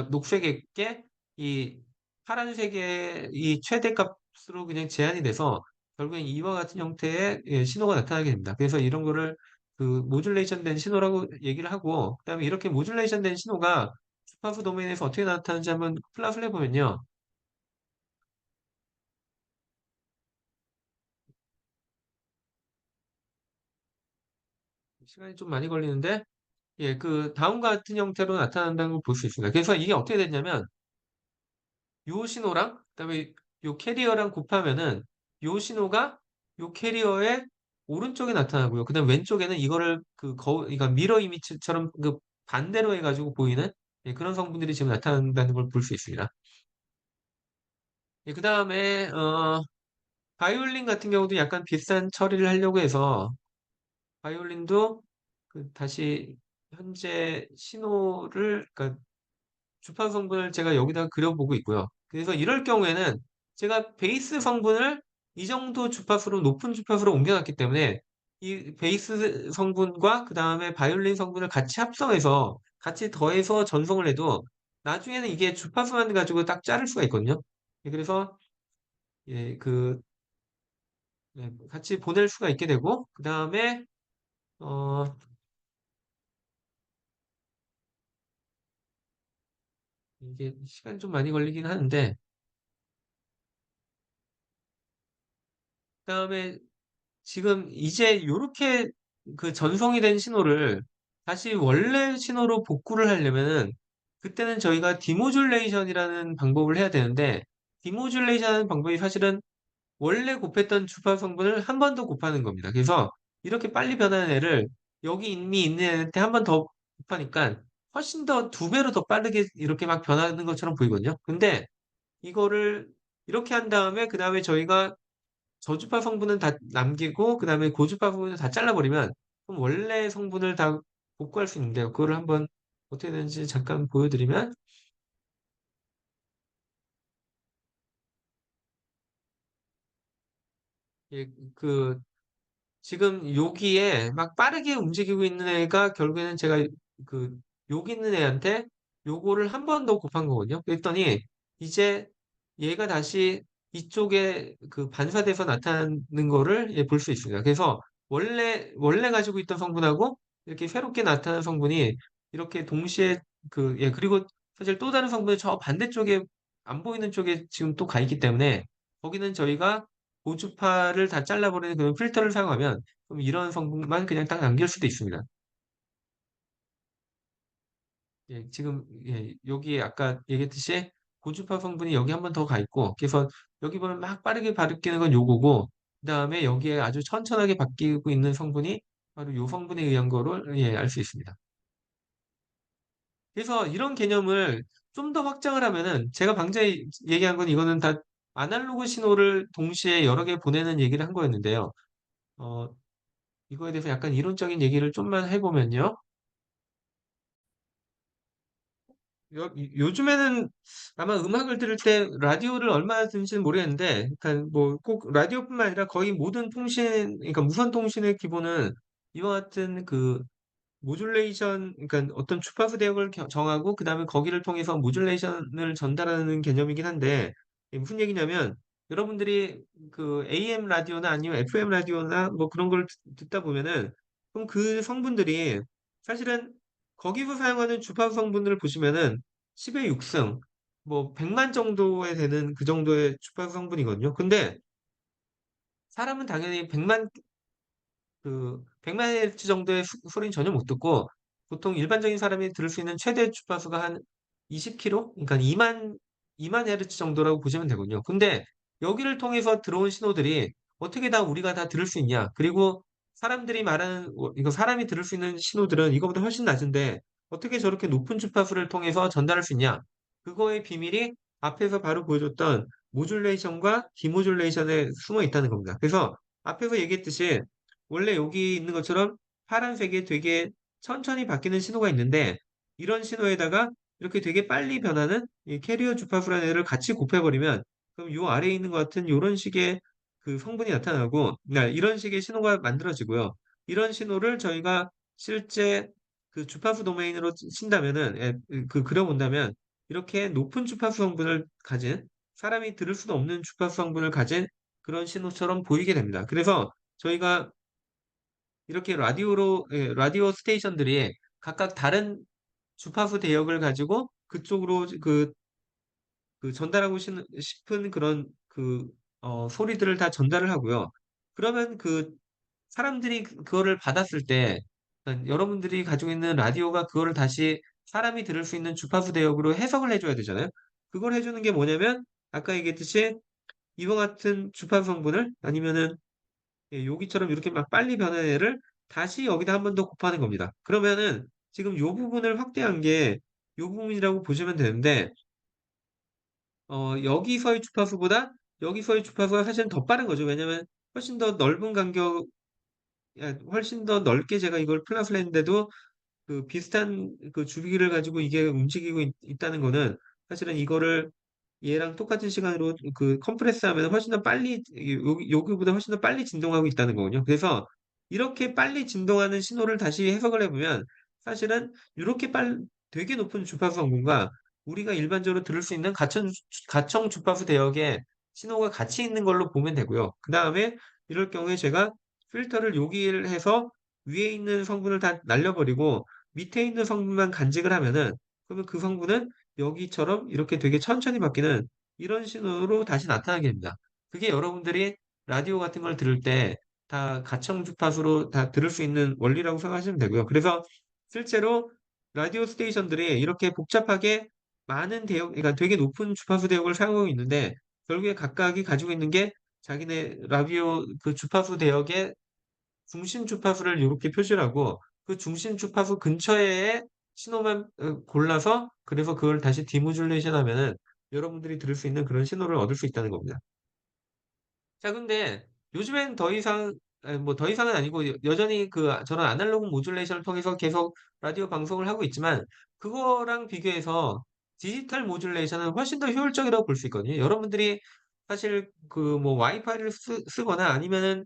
녹색의 게 이 파란색의 이 최대값으로 그냥 제한이 돼서 결국엔 이와 같은 형태의 예, 신호가 나타나게 됩니다. 그래서 이런 거를 그 모듈레이션 된 신호라고 얘기를 하고, 그다음에 이렇게 모듈레이션 된 신호가 주파수 도메인에서 어떻게 나타나는지 한번 플랫을 해보면요. 시간이 좀 많이 걸리는데, 예, 그 다음과 같은 형태로 나타난다는 걸 볼 수 있습니다. 그래서 이게 어떻게 됐냐면, 요 신호랑 그다음에 요 캐리어랑 곱하면은 요 신호가 요 캐리어의 오른쪽에 나타나고요. 그다음 왼쪽에는 이거를 그러니까 미러 이미지처럼 그 반대로 해가지고 보이는 예, 그런 성분들이 지금 나타난다는 걸 볼 수 있습니다. 예, 그다음에 바이올린 같은 경우도 약간 비슷한 처리를 하려고 해서, 바이올린도 그 다시 현재 신호를, 그러니까 주파 성분을 제가 여기다 그려보고 있고요. 그래서 이럴 경우에는 제가 베이스 성분을 이 정도 주파수로, 높은 주파수로 옮겨놨기 때문에 이 베이스 성분과 그 다음에 바이올린 성분을 같이 합성해서 같이 더해서 전송을 해도 나중에는 이게 주파수만 가지고 딱 자를 수가 있거든요. 예, 그래서 예, 네, 같이 보낼 수가 있게 되고, 그 다음에 어, 이게 시간이 좀 많이 걸리긴 하는데, 그 다음에 지금 이제 요렇게 그 전송이 된 신호를 다시 원래 신호로 복구를 하려면은 그때는 저희가 디모듈레이션이라는 방법을 해야 되는데 디모듈레이션 방법이 사실은 원래 곱했던 주파 성분을 한 번 더 곱하는 겁니다. 그래서 이렇게 빨리 변하는 애를 여기 이미 있는 애한테 한 번 더 곱하니까 훨씬 더 두 배로 더 빠르게 이렇게 막 변하는 것처럼 보이거든요. 근데 이거를 이렇게 한 다음에 그 다음에 저희가 저주파 성분은 다 남기고 그 다음에 고주파 성분을 다 잘라버리면 그럼 원래 성분을 다 복구할 수 있는데요. 그거를 한번 어떻게 되는지 잠깐 보여드리면 예, 그 지금 여기에 막 빠르게 움직이고 있는 애가 결국에는 제가 그 여기 있는 애한테 요거를 한 번 더 곱한 거거든요. 그랬더니 이제 얘가 다시 이쪽에 그 반사돼서 나타나는 거를 예, 볼 수 있습니다. 그래서 원래 가지고 있던 성분하고 이렇게 새롭게 나타난 성분이 이렇게 동시에 그 예, 그리고 사실 또 다른 성분이 저 반대쪽에 안 보이는 쪽에 지금 또 가 있기 때문에 거기는 저희가 고주파를 다 잘라버리는 그런 필터를 사용하면 그럼 이런 성분만 그냥 딱 남길 수도 있습니다. 예, 지금 예, 여기에 아까 얘기했듯이 고주파 성분이 여기 한 번 더 가 있고 그래서 여기 보면 막 빠르게 바뀌는 건 요거고 그다음에 여기에 아주 천천하게 바뀌고 있는 성분이 바로 요 성분에 의한 거를 예, 알 수 있습니다. 그래서 이런 개념을 좀 더 확장을 하면은 제가 방금 얘기한 건 이거는 다 아날로그 신호를 동시에 여러 개 보내는 얘기를 한 거였는데요. 어, 이거에 대해서 약간 이론적인 얘기를 좀만 해보면요. 요즘에는 아마 음악을 들을 때 라디오를 얼마나 듣는지는 모르겠는데, 그러니까 뭐 꼭 라디오뿐만 아니라 거의 모든 통신, 그러니까 무선 통신의 기본은 이와 같은 그 모듈레이션, 그러니까 어떤 주파수 대역을 정하고 그다음에 거기를 통해서 모듈레이션을 전달하는 개념이긴 한데 이게 무슨 얘기냐면 여러분들이 그 AM 라디오나 아니면 FM 라디오나 뭐 그런 걸 듣다 보면은 그럼 그 성분들이 사실은 거기서 사용하는 주파수 성분들을 보시면은 10의 6승 뭐 100만 정도에 되는 그 정도의 주파수 성분이거든요. 근데 사람은 당연히 100만 그 100마일츠 정도의 소리는 전혀 못 듣고 보통 일반적인 사람이 들을 수 있는 최대 주파수가 한 20km? 그러니까 2만 헤르츠 정도라고 보시면 되거든요. 근데 여기를 통해서 들어온 신호들이 어떻게 다 우리가 다 들을 수 있냐? 그리고 사람들이 말하는 이거 사람이 들을 수 있는 신호들은 이거보다 훨씬 낮은데 어떻게 저렇게 높은 주파수를 통해서 전달할 수 있냐? 그거의 비밀이 앞에서 바로 보여줬던 모듈레이션과 디모듈레이션에 숨어 있다는 겁니다. 그래서 앞에서 얘기했듯이 원래 여기 있는 것처럼 파란색에 되게 천천히 바뀌는 신호가 있는데 이런 신호에다가 이렇게 되게 빨리 변하는 이 캐리어 주파수라는 애를 같이 곱해버리면 그럼 요 아래에 있는 것 같은 이런 식의 그 성분이 나타나고 이런 식의 신호가 만들어지고요. 이런 신호를 저희가 실제 그 주파수 도메인으로 친다면은 그려본다면 이렇게 높은 주파수 성분을 가진 사람이 들을 수도 없는 주파수 성분을 가진 그런 신호처럼 보이게 됩니다. 그래서 저희가 이렇게 예, 라디오 스테이션들이 각각 다른 주파수 대역을 가지고 그쪽으로 그 전달하고 싶은 그런 소리들을 다 전달을 하고요. 그러면 그 사람들이 그거를 받았을 때 여러분들이 가지고 있는 라디오가 그거를 다시 사람이 들을 수 있는 주파수 대역으로 해석을 해줘야 되잖아요. 그걸 해주는 게 뭐냐면 아까 얘기했듯이 이와 같은 주파수 성분을 아니면은 예, 여기처럼 이렇게 막 빨리 변하는 애를 다시 여기다 한 번 더 곱하는 겁니다. 그러면은 지금 요 부분을 확대한 게 요 부분이라고 보시면 되는데 여기서의 주파수보다 여기서의 주파수가 사실은 더 빠른 거죠. 왜냐면 훨씬 더 넓은 간격, 훨씬 더 넓게 제가 이걸 플랫을 했는데도 그 비슷한 그 주기를 가지고 이게 움직이고 다는 거는 사실은 이거를 얘랑 똑같은 시간으로 그 컴프레스 하면 훨씬 더 빨리 여기보다 훨씬 더 빨리 진동하고 있다는 거군요. 그래서 이렇게 빨리 진동하는 신호를 다시 해석을 해보면 사실은 이렇게 되게 높은 주파수 성분과 우리가 일반적으로 들을 수 있는 가청 주파수 대역에 신호가 같이 있는 걸로 보면 되고요. 그 다음에 이럴 경우에 제가 필터를 요기를 해서 위에 있는 성분을 다 날려버리고 밑에 있는 성분만 간직을 하면은 그러면 그 성분은 여기처럼 이렇게 되게 천천히 바뀌는 이런 신호로 다시 나타나게 됩니다. 그게 여러분들이 라디오 같은 걸 들을 때 다 가청 주파수로 다 들을 수 있는 원리라고 생각하시면 되고요. 그래서 실제로 라디오 스테이션들이 이렇게 복잡하게 많은 대역, 그러니까 되게 높은 주파수 대역을 사용하고 있는데 결국에 각각이 가지고 있는 게 자기네 라디오 그 주파수 대역의 중심 주파수를 이렇게 표시를 하고 그 중심 주파수 근처에 신호만 골라서 그래서 그걸 다시 디모듈레이션 하면은 여러분들이 들을 수 있는 그런 신호를 얻을 수 있다는 겁니다. 자, 근데 요즘엔 더 이상, 뭐 더 이상은 아니고 여전히 그 저런 아날로그 모듈레이션을 통해서 계속 라디오 방송을 하고 있지만 그거랑 비교해서 디지털 모듈레이션은 훨씬 더 효율적이라고 볼 수 있거든요. 여러분들이 사실 그 뭐 와이파이를 쓰거나 아니면은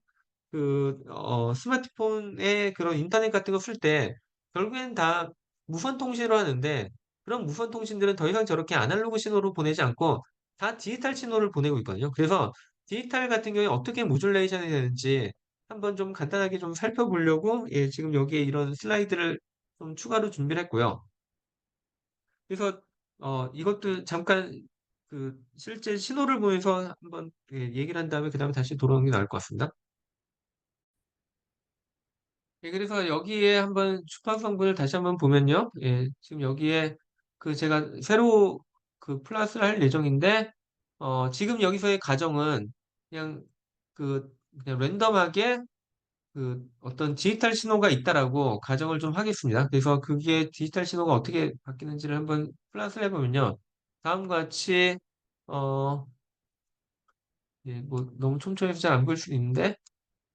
스마트폰에 그런 인터넷 같은 거 쓸 때 결국엔 다 무선 통신으로 하는데 그런 무선 통신들은 더 이상 저렇게 아날로그 신호로 보내지 않고 다 디지털 신호를 보내고 있거든요. 그래서 디지털 같은 경우에 어떻게 모듈레이션이 되는지 한번 좀 간단하게 좀 살펴보려고 예, 지금 여기에 이런 슬라이드를 좀 추가로 준비를 했고요. 그래서 이것도 잠깐 그 실제 신호를 보면서 한번 예, 얘기를 한 다음에 그다음에 다시 돌아오는 게 나을 것 같습니다. 예, 그래서 여기에 한번 주파수 성분을 다시 한번 보면요. 예, 지금 여기에 그 제가 새로 그 플러스를 할 예정인데, 지금 여기서의 가정은 그냥 그냥 랜덤하게 그 어떤 디지털 신호가 있다라고 가정을 좀 하겠습니다. 그래서 그게 디지털 신호가 어떻게 바뀌는지를 한번 플러스를 해보면요. 다음과 같이, 어, 예, 뭐 너무 촘촘해서 잘 안 보일 수 있는데,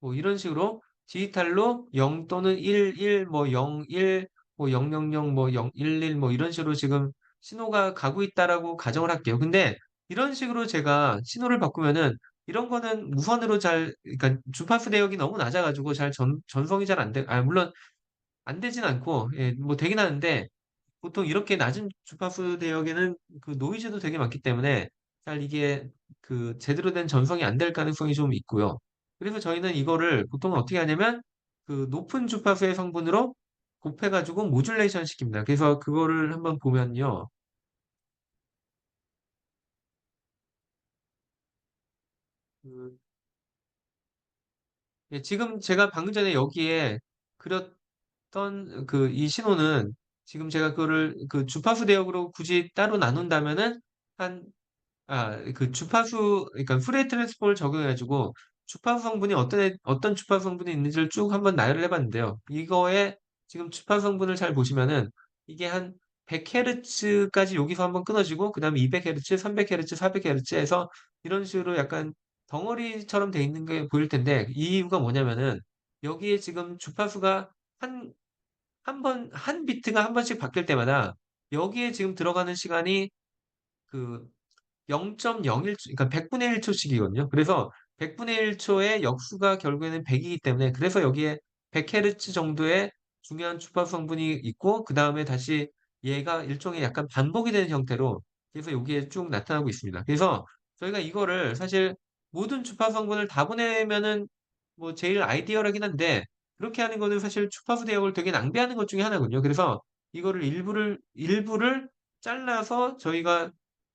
뭐 이런 식으로 디지털로 0 또는 1, 1, 뭐 0, 1, 뭐 0, 0, 0, 뭐 0, 1, 1, 뭐 이런 식으로 지금 신호가 가고 있다라고 가정을 할게요. 근데 이런 식으로 제가 신호를 바꾸면은 이런 거는 무선으로 그러니까 주파수 대역이 너무 낮아가지고 전송이 잘 안 돼, 물론 안 되진 않고, 예, 뭐 되긴 하는데 보통 이렇게 낮은 주파수 대역에는 그 노이즈도 되게 많기 때문에 잘 이게 그 제대로 된 전송이 안 될 가능성이 좀 있고요. 그래서 저희는 이거를 보통 어떻게 하냐면 그 높은 주파수의 성분으로 곱해가지고 모듈레이션 시킵니다. 그래서 그거를 한번 보면요. 그, 예, 지금 제가 방금 전에 여기에 그렸던 그 이 신호는 지금 제가 그거를 그 주파수 대역으로 굳이 따로 나눈다면은 한 그 주파수, 그러니까 프레이 트랜스포를 적용해가지고 주파수 성분이 어떤 주파수 성분이 있는지를 쭉 한번 나열을 해봤는데요. 이거에 지금 주파수 성분을 잘 보시면은 이게 한 100Hz까지 여기서 한번 끊어지고, 그 다음에 200Hz, 300Hz, 400Hz 해서 이런 식으로 약간 덩어리처럼 돼 있는 게 보일 텐데, 이 이유가 뭐냐면은 여기에 지금 주파수가 한 비트가 한 번씩 바뀔 때마다 여기에 지금 들어가는 시간이 그 0.01초, 그러니까 100분의 1초씩이거든요. 그래서 100분의 1초의 역수가 결국에는 100이기 때문에 그래서 여기에 100Hz 정도의 중요한 주파수 성분이 있고 그 다음에 다시 얘가 일종의 약간 반복이 되는 형태로 그래서 여기에 쭉 나타나고 있습니다. 그래서 저희가 이거를 사실 모든 주파수 성분을 다 보내면은 뭐 제일 아이디어라긴 한데 그렇게 하는 거는 사실 주파수 대역을 되게 낭비하는 것 중에 하나거든요. 그래서 이거를 일부를 잘라서 저희가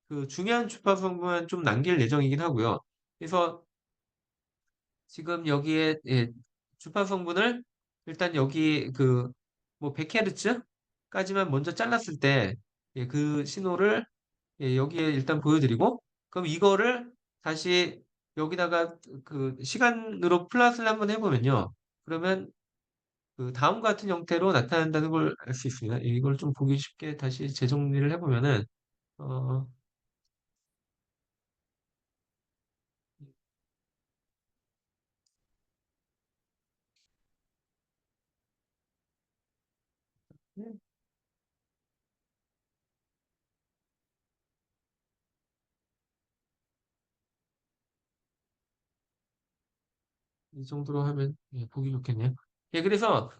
그 중요한 주파수 성분만 좀 남길 예정이긴 하고요. 그래서 지금 여기에 예, 주파수 성분을 일단 여기 그 뭐 100Hz까지만 먼저 잘랐을 때 예, 그 신호를 예, 여기에 일단 보여드리고 그럼 이거를 다시 여기다가 그 시간으로 플러스를 한번 해보면요. 그러면 그 다음 같은 형태로 나타난다는 걸 알 수 있습니다. 이걸 좀 보기 쉽게 다시 재정리를 해보면은 어, 이 정도로 하면 예, 보기 좋겠네요. 예, 그래서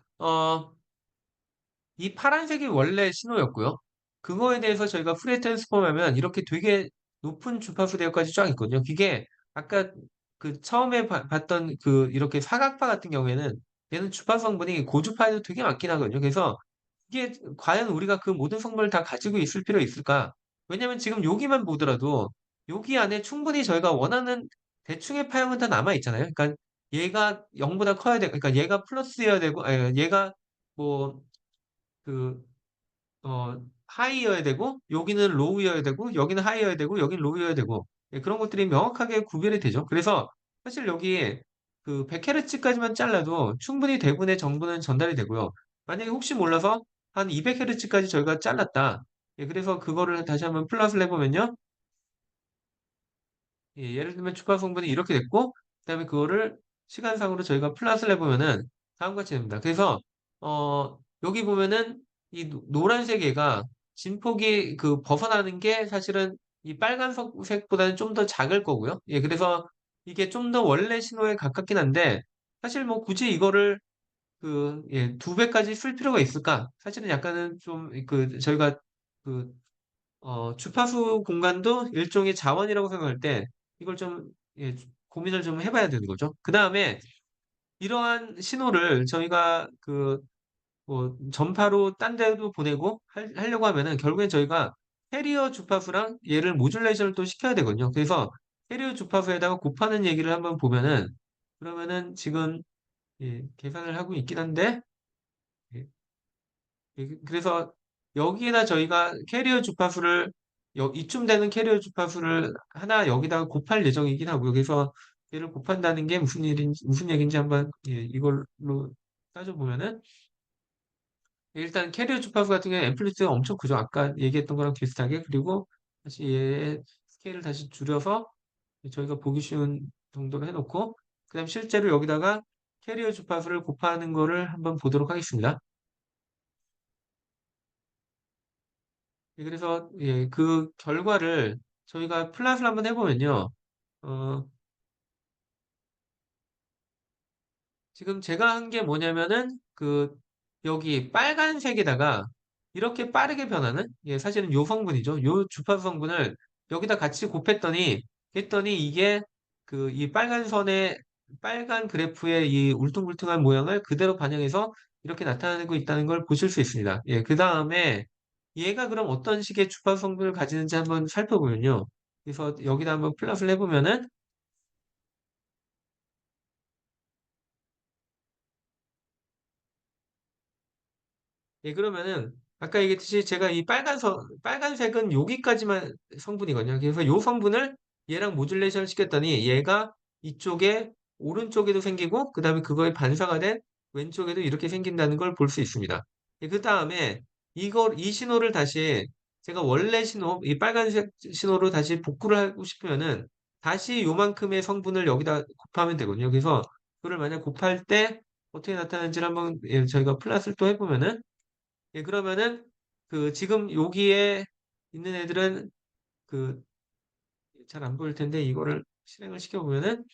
이 파란색이 원래 신호였고요. 그거에 대해서 저희가 프레이 트랜스폼하면 이렇게 되게 높은 주파수 대역까지 쫙 있거든요. 이게 아까 그 처음에 봤던 그 이렇게 사각파 같은 경우에는 얘는 주파수 성분이 고주파에도 되게 많긴 하거든요. 그래서 이게 과연 우리가 그 모든 성분을 다 가지고 있을 필요 있을까? 왜냐면 지금 여기만 보더라도 여기 안에 충분히 저희가 원하는 대충의 파형은 다 남아 있잖아요. 그러니까 얘가 0보다 커야 되고, 그러니까 얘가 플러스여야 되고, 아니, 얘가 뭐 그 하이여야 되고, 여기는 로우여야 되고, 여기는 하이여야 되고, 여기는 로우여야 되고, 예, 그런 것들이 명확하게 구별이 되죠. 그래서 사실 여기 그 100Hz까지만 잘라도 충분히 대부분의 정보는 전달이 되고요. 만약에 혹시 몰라서 한 200Hz까지 저희가 잘랐다. 예, 그래서 그거를 다시 한번 플러스를 해보면요. 예, 예를 들면 주파 성분이 이렇게 됐고, 그다음에 그거를 시간상으로 저희가 플러스를 해보면은 다음과 같이 됩니다. 그래서 여기 보면은 이 노란색 애가 진폭이 그 벗어나는 게 사실은 이 빨간색보다는 좀 더 작을 거고요. 예, 그래서 이게 좀 더 원래 신호에 가깝긴 한데 사실 뭐 굳이 이거를 그, 예, 2배까지 쓸 필요가 있을까? 사실은 약간은 좀 그 저희가 그 주파수 공간도 일종의 자원이라고 생각할 때 이걸 좀 예, 고민을 좀 해봐야 되는 거죠. 그 다음에 이러한 신호를 저희가 그 뭐 전파로 딴 데도 보내고 하려고 하면은 결국엔 저희가 캐리어 주파수랑 얘를 모듈레이션을 또 시켜야 되거든요. 그래서 캐리어 주파수에다가 곱하는 얘기를 한번 보면은 그러면은 지금 예, 계산을 하고 있긴 한데 예, 그래서 여기에다 저희가 캐리어 주파수를 이쯤 되는 캐리어 주파수를 하나 여기다가 곱할 예정이긴 하고요. 그래서 얘를 곱한다는 게 무슨 얘기인지 한번 예, 이걸로 따져보면은 일단 캐리어 주파수 같은 경우에 앰플리튜드가 엄청 크죠. 아까 얘기했던 거랑 비슷하게. 그리고 다시 얘의 스케일을 다시 줄여서 저희가 보기 쉬운 정도로 해놓고 그다음 실제로 여기다가 캐리어 주파수를 곱하는 거를 한번 보도록 하겠습니다. 예, 그래서 예, 그 결과를 저희가 플랫을 한번 해보면요. 어, 지금 제가 한 게 뭐냐면은 그 여기 빨간색에다가 이렇게 빠르게 변하는 예, 사실은 요 성분이죠. 요 주파수 성분을 여기다 같이 곱했더니 했더니 이게 그 이 빨간 선의 빨간 그래프의 이 울퉁불퉁한 모양을 그대로 반영해서 이렇게 나타내고 있다는 걸 보실 수 있습니다. 예, 그 다음에 얘가 그럼 어떤 식의 주파수 성분을 가지는지 한번 살펴보면요. 그래서 여기다 한번 플러스를 해보면은 예, 그러면은 아까 얘기했듯이 제가 이 빨간색은 여기까지만 성분이거든요. 그래서 요 성분을 얘랑 모듈레이션 시켰더니 얘가 이쪽에 오른쪽에도 생기고 그다음에 그거에 반사가 된 왼쪽에도 이렇게 생긴다는 걸 볼 수 있습니다. 예, 그다음에 이 신호를 다시 제가 원래 신호, 이 빨간색 신호로 다시 복구를 하고 싶으면은 다시 요만큼의 성분을 여기다 곱하면 되거든요. 그래서 그거를 만약 곱할 때 어떻게 나타나는지를 한번 예, 저희가 플러스를 또 해보면은 예, 그러면은 그 지금 여기에 있는 애들은 그 잘 안 보일 텐데 이거를 실행을 시켜보면은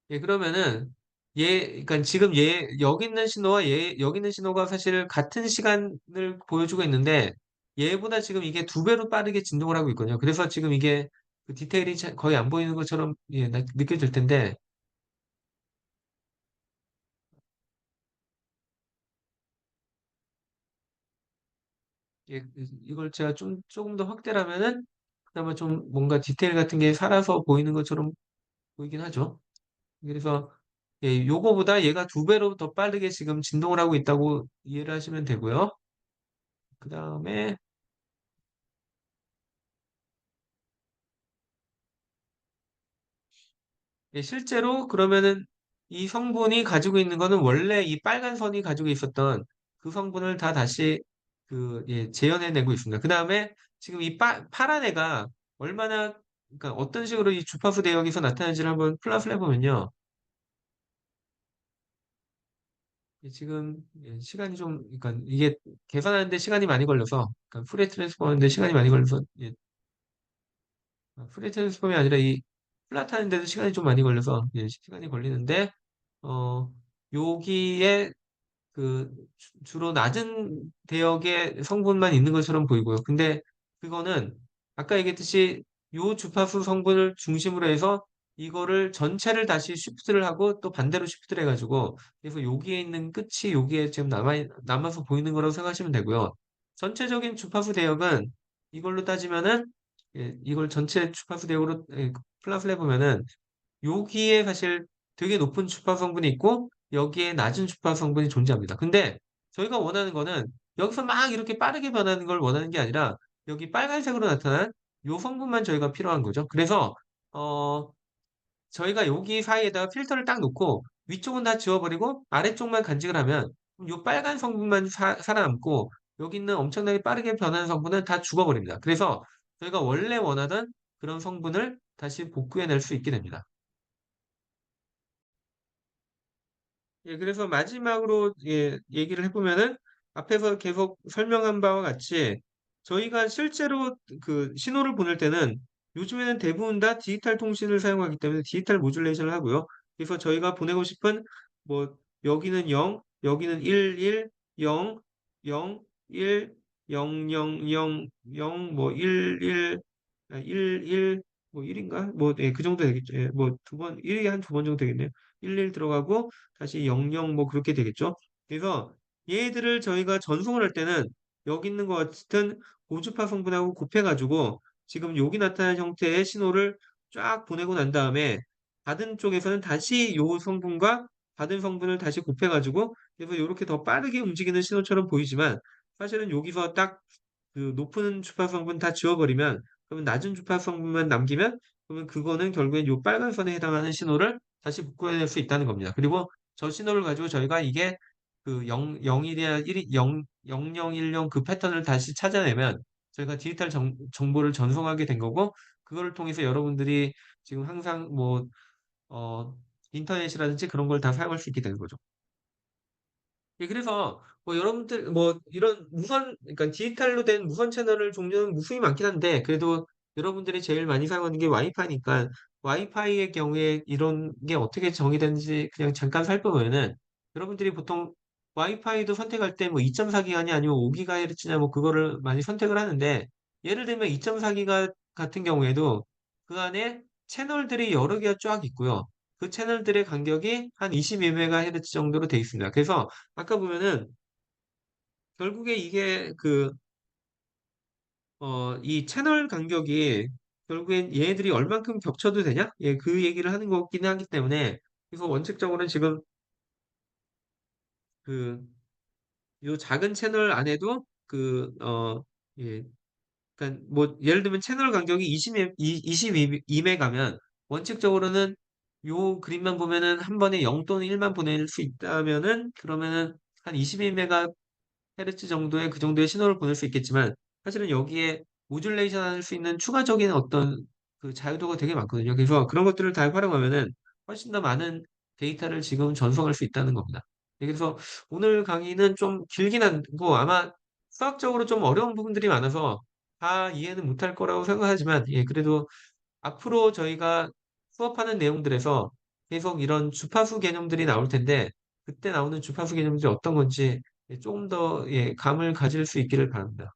예, 그러면은 그러니까 지금 여기 있는 신호와 여기 있는 신호가 사실 같은 시간을 보여주고 있는데 얘보다 지금 이게 2배로 빠르게 진동을 하고 있거든요. 그래서 지금 이게 그 디테일이 거의 안 보이는 것처럼 예, 느껴질 텐데 예, 이걸 제가 좀 조금 더 확대를 하면은 그나마 좀 뭔가 디테일 같은 게 살아서 보이는 것처럼 보이긴 하죠. 그래서 예, 요거보다 얘가 2배로 더 빠르게 지금 진동을 하고 있다고 이해를 하시면 되고요. 그 다음에 예, 실제로 그러면은 이 성분이 가지고 있는 거는 원래 이 빨간 선이 가지고 있었던 그 성분을 다 다시 그 예, 재현해내고 있습니다. 그 다음에 지금 이 파란 애가 얼마나 그러니까 어떤 식으로 이 주파수 대역에서 나타나는지를 한번 플러스를 해보면요. 예, 지금 예, 시간이 좀 그러니까 이게 계산하는데 시간이 많이 걸려서 그러니까 프레 트랜스포 하는데 시간이 많이 걸려서 예, 프리 트랜스폼이 아니라 이 플랫 하는데도 시간이 좀 많이 걸려서 예, 시간이 걸리는데 어 여기에 그 주로 낮은 대역의 성분만 있는 것처럼 보이고요. 근데 그거는 아까 얘기했듯이 요 주파수 성분을 중심으로 해서 이거를 전체를 다시 쉬프트를 하고 또 반대로 쉬프트를 해가지고 그래서 여기에 있는 끝이 여기에 지금 남아서 보이는 거라고 생각하시면 되고요. 전체적인 주파수 대역은 이걸로 따지면은 예, 이걸 전체 주파수 대역으로 예, 플러스를 해보면은 여기에 사실 되게 높은 주파 성분이 있고 여기에 낮은 주파 성분이 존재합니다. 근데 저희가 원하는 거는 여기서 막 이렇게 빠르게 변하는 걸 원하는 게 아니라 여기 빨간색으로 나타난 요 성분만 저희가 필요한 거죠. 그래서 어, 저희가 여기 사이에다가 필터를 딱 놓고 위쪽은 다 지워버리고 아래쪽만 간직을 하면 요 빨간 성분만 살아남고 여기 있는 엄청나게 빠르게 변하는 성분은 다 죽어버립니다. 그래서 저희가 원래 원하던 그런 성분을 다시 복구해낼 수 있게 됩니다. 예, 그래서 마지막으로 예, 얘기를 해보면은 앞에서 계속 설명한 바와 같이 저희가 실제로 그 신호를 보낼 때는 요즘에는 대부분 다 디지털 통신을 사용하기 때문에 디지털 모듈레이션을 하고요. 그래서 저희가 보내고 싶은 뭐 여기는 0, 여기는 1, 1, 0, 0, 1, 0, 0, 0, 0, 뭐 1, 1, 1, 1, 뭐 1인가? 뭐, 예, 그 정도 되겠죠. 예, 뭐 두 번, 1이 한 두 번 정도 되겠네요. 1, 1 들어가고 다시 00 뭐 그렇게 되겠죠. 그래서 얘들을 저희가 전송을 할 때는 여기 있는 것 같은 고주파 성분하고 곱해가지고 지금 여기 나타난 형태의 신호를 쫙 보내고 난 다음에 받은 쪽에서는 다시 요 성분과 받은 성분을 다시 곱해가지고 그래서 이렇게 더 빠르게 움직이는 신호처럼 보이지만 사실은 여기서 딱 그 높은 주파 성분 다 지워버리면 그러면 낮은 주파 성분만 남기면 그러면 그거는 결국엔 요 빨간 선에 해당하는 신호를 다시 복구해낼 수 있다는 겁니다. 그리고 저 신호를 가지고 저희가 이게 그 0, 0이나 1이 0, 0010 그 패턴을 다시 찾아내면 저희가 디지털 정보를 전송하게 된 거고 그거를 통해서 여러분들이 지금 항상 뭐 어, 인터넷이라든지 그런 걸 다 사용할 수 있게 되는 거죠. 예, 그래서 뭐 여러분들 뭐 이런 무선 그러니까 디지털로 된 무선 채널을 종류는 무수히 많긴 한데 그래도 여러분들이 제일 많이 사용하는 게 와이파이니까 와이파이의 경우에 이런 게 어떻게 정의되는지 그냥 잠깐 살펴보면은 여러분들이 보통 와이파이도 선택할 때 뭐 2.4기가냐 아니면 5GHz냐 뭐 그거를 많이 선택을 하는데 예를 들면 2.4기가 같은 경우에도 그 안에 채널들이 여러 개가 쫙 있고요. 그 채널들의 간격이 한 22MHz 정도로 돼 있습니다. 그래서 아까 보면은 결국에 이게 그, 이 채널 간격이 결국엔 얘네들이 얼만큼 겹쳐도 되냐? 예, 그 얘기를 하는 거긴 하기 때문에 그래서 원칙적으로는 지금 그, 요 작은 채널 안에도 그, 예, 그러니까 뭐 예를 들면 채널 간격이 22메가면 원칙적으로는 요 그림만 보면은 한 번에 0 또는 1만 보낼 수 있다면은 그러면은 한 22메가 헤르츠 정도의 그 정도의 신호를 보낼 수 있겠지만 사실은 여기에 모듈레이션 할 수 있는 추가적인 어떤 그 자유도가 되게 많거든요. 그래서 그런 것들을 다 활용하면은 훨씬 더 많은 데이터를 지금 전송할 수 있다는 겁니다. 네, 그래서 오늘 강의는 좀 길긴 한고 아마 수학적으로 좀 어려운 부분들이 많아서 다 이해는 못할 거라고 생각하지만 예, 그래도 앞으로 저희가 수업하는 내용들에서 계속 이런 주파수 개념들이 나올 텐데 그때 나오는 주파수 개념들이 어떤 건지 예, 조금 더 예, 감을 가질 수 있기를 바랍니다.